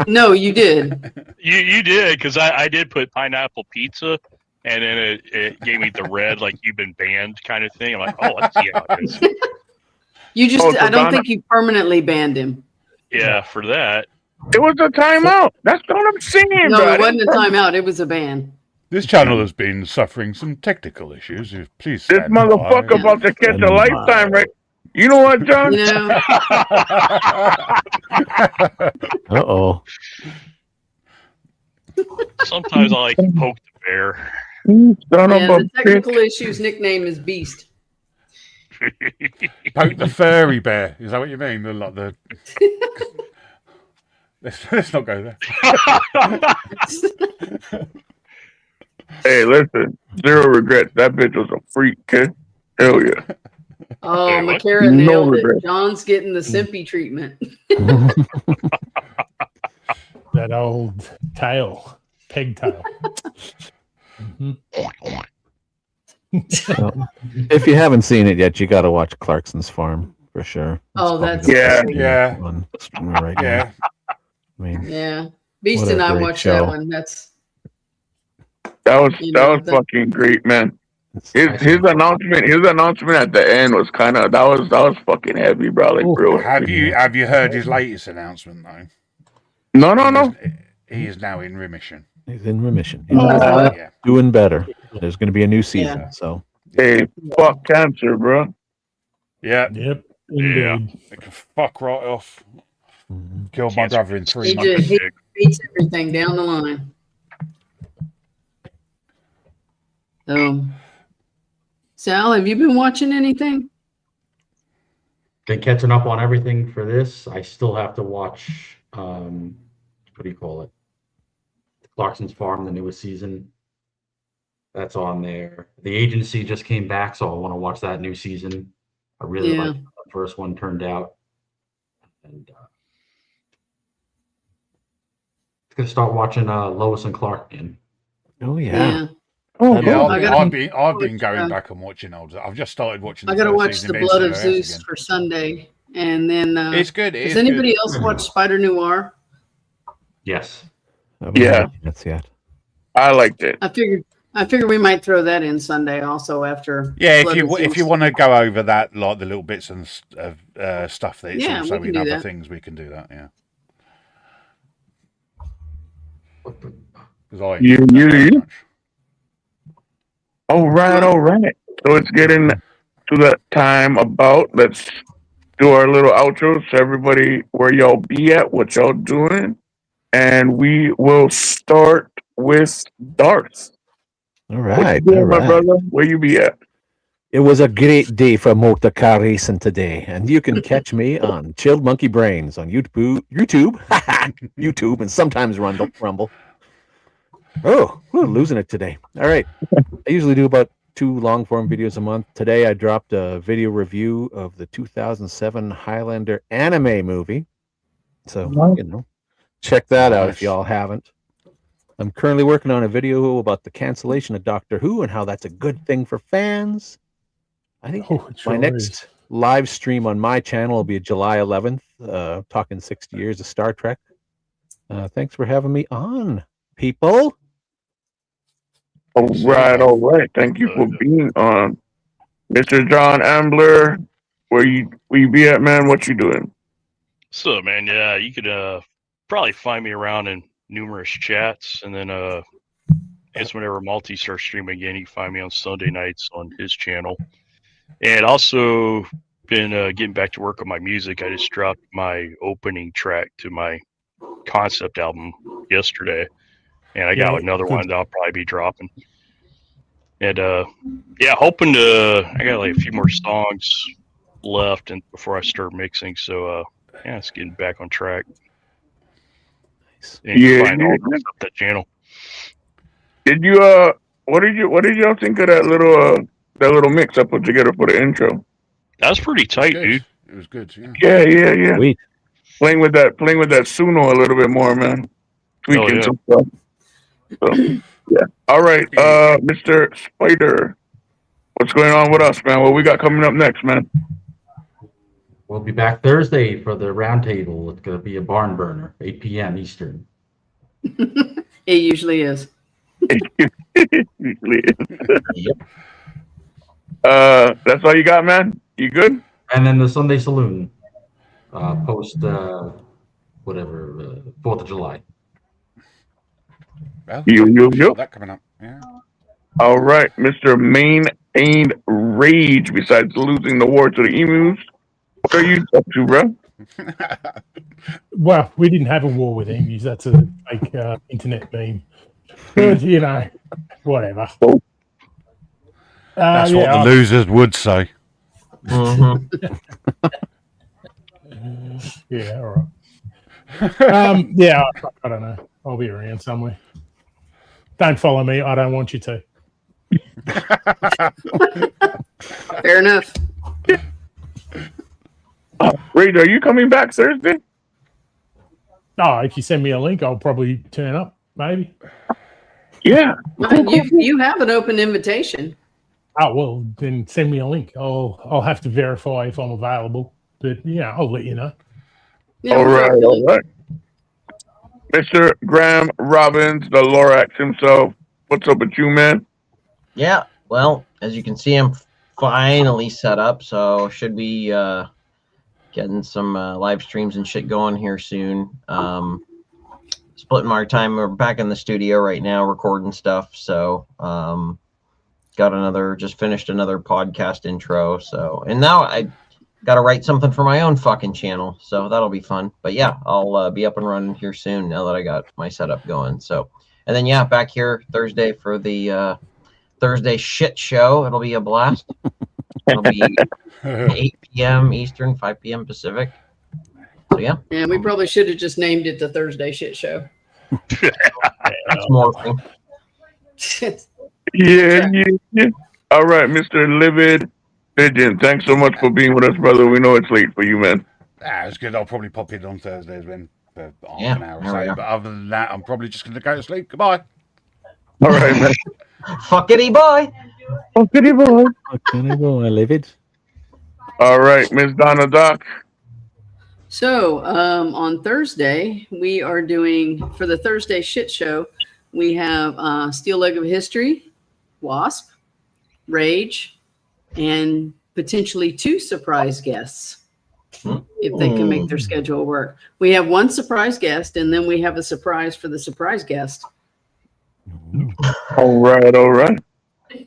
No, you did. You did, because I did put pineapple pizza, and then it gave me the red, like you've been banned kind of thing. I'm like, oh, let's see how it is. You just, I don't think you permanently banned him. Yeah, for that. It was a timeout. That's what I'm saying. No, bro. it wasn't a timeout. It was a ban. This channel has been suffering some technical issues. Please This stand motherfucker by. about to catch a lifetime, right? You know what, John? You know, Uh-oh. Sometimes I like to poke the bear. Son of and a the technical bitch. issue's nickname is Beast. Poke the furry bear. Is that what you mean? The let's not go there. Hey, listen. Zero regrets. That bitch was a freak, kid. Hell yeah. Oh, Hey, what? Makara No nailed regret. it. John's getting the Simpy treatment. That old tail, pegtail. So, if you haven't seen it yet, you got to watch Clarkson's Farm for sure. Oh, probably that's the Yeah. best Yeah. one right now. Yeah. I mean, Yeah. Beast What a and I great watched show. that one. That was You that know, was fucking great, man. it's His announcement at the end was kind of that was fucking heavy, bro. Like, bro. Have you heard his latest announcement though? No. He is now in remission. he's in remission. He's Yeah. doing better. There's going to be a new season, so Hey, fuck cancer, bro. Yeah. Yep. Yeah. Indeed. They can fuck right off. Killed my brother in 3 He months. just he beats everything down the line. Sal, have you been watching anything? Been catching up on everything for this. I still have to watch, what do you call it? Clarkson's Farm, the newest season. That's on there. The Agency just came back, so I want to watch that new season. I really Yeah. like how the first one turned out. And gonna start watching Lois and Clark again. oh yeah. Oh, That'd Yeah, be- I've been going back and watching old. I've just started watching. I got to first watch season The of Blood of NCIS Zeus again. for Sunday, and then It's good. does anybody else watch Spider Noir? Yes. I haven't Yeah. had a chance yet. I liked it. I figured we might throw that in Sunday also after. Yeah, Blood of if Zeus. you want to go over that, like the little bits and of stuff that it's Yeah, also we can in do other that. things, we can do that. Yeah. Because I You- enjoy that you- very you- much. All right. So it's getting to that time about. Let's do our little outros. So everybody, where y'all be at, what y'all doing, and we will start with Darth. All What right. you doing, All my right. brother? Where you be at? It was a great day for motor car racing today, and you can catch me on Chilled Monkey Brains on YouTube, and sometimes Rumble. Oh, we're losing it today. All right. I usually do about 2 long-form videos a month. Today I dropped a video review of the 2007 Highlander anime movie. So, check that out if y'all haven't. I'm currently working on a video about the cancellation of Doctor Who and how that's a good thing for fans. I think my next live stream on my channel will be July 11th, talking 60 years of Star Trek. Thanks for having me on, people. All right. Thank you for being on. Mr. John Ambler, where you be at, man? What you doing? So, man, yeah, you could probably find me around in numerous chats, and then it's whenever Malty starts streaming again, you can find me on Sunday nights on his channel. And also been getting back to work on my music. I just dropped my opening track to my concept album yesterday, and I got another one that I'll probably be dropping. And hoping to. I got like a few more songs left, and before I start mixing. So it's getting back on track. Nice. And you can find all those up that channel. Did you what did y'all think of that little mix I put together for the intro? That was pretty tight, dude. It was good, Yeah. Sweet. Playing with that Suno a little bit more, man. Tweaking some stuff. So, yeah. All right, Mr. Spider, what's going on with us, man? What we got coming up next, man? We'll be back Thursday for the roundtable. It's going to be a barn burner, 8 p.m. Eastern. It usually is. It usually is. Yep. That's all you got, man? You good? And then the Sunday Saloon, post 4th of July. Well, you. That coming up. Yeah. All right, Mr. Maintained Rage. Besides losing the war to the emus, what are you up to, bro? Well, we didn't have a war with emus. That's a fake internet meme. But, whatever. That's what the losers would say. Mm-hmm. Yeah, all right. I don't know. I'll be around somewhere. Don't follow me. I don't want you to. Fair enough. Rage, are you coming back Thursday? Oh, if you send me a link, I'll probably turn up, maybe. Yeah. You have an open invitation. Oh, well, then send me a link. I'll have to verify if I'm available. But, I'll let you know. Yeah, all right. Mr. Graham Robbins, the Lorax himself. What's up with you, man? Yeah, well, as you can see, I'm finally set up, so should be getting some live streams and shit going here soon. Splitting my time. We're back in the studio right now recording stuff, so just finished another podcast intro. So, and now I got to write something for my own fucking channel, so that'll be fun. But yeah, I'll be up and running here soon now that I got my setup going. So, and then back here Thursday for the Thursday shit show. It'll be a blast. It'll be 8 p.m. Eastern, 5 p.m. Pacific. So yeah. Yeah, we probably should have just named it the Thursday Shit Show. That's morphing. Yeah. All right, Mr. Livid Pigeon, thanks so much for being with us, brother. We know it's late for you, man. It's good. I'll probably pop in on Thursdays then for half an hour or so. But other than that, I'm probably just going to go to sleep. Goodbye. All right, man. Fuckity boy. Fuckity boy. Fuckity boy, Livid. All right, Miss Donna Doc. So on Thursday, we are doing, for the Thursday Shit Show, we have Steel Leg of History, Wasp, Rage, and potentially 2 surprise guests if they can make their schedule work. We have 1 surprise guest, and then we have a surprise for the surprise guest. All right.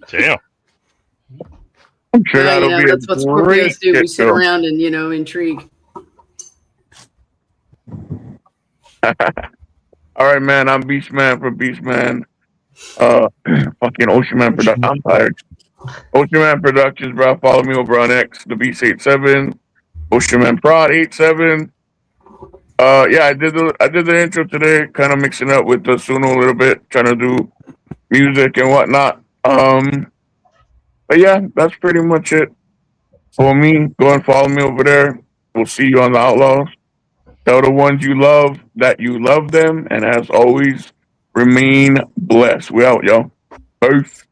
Damn. I'm sure that'll be that's what Scorpios do. We sit around and, intrigue. All right, man. I'm Beastman from Beastman. Fucking Ocean Man Production. I'm tired. Ocean Man Productions, bro. Follow me over on X, the Beast87, Ocean Man Prod 87. Yeah, I did the intro today, kind of mixing up with the Suno a little bit, trying to do music and whatnot. But yeah, that's pretty much it for me. Go and follow me over there. We'll see you on the Outlaws. Tell the ones you love that you love them, and as always, remain blessed. We out, y'all. Peace.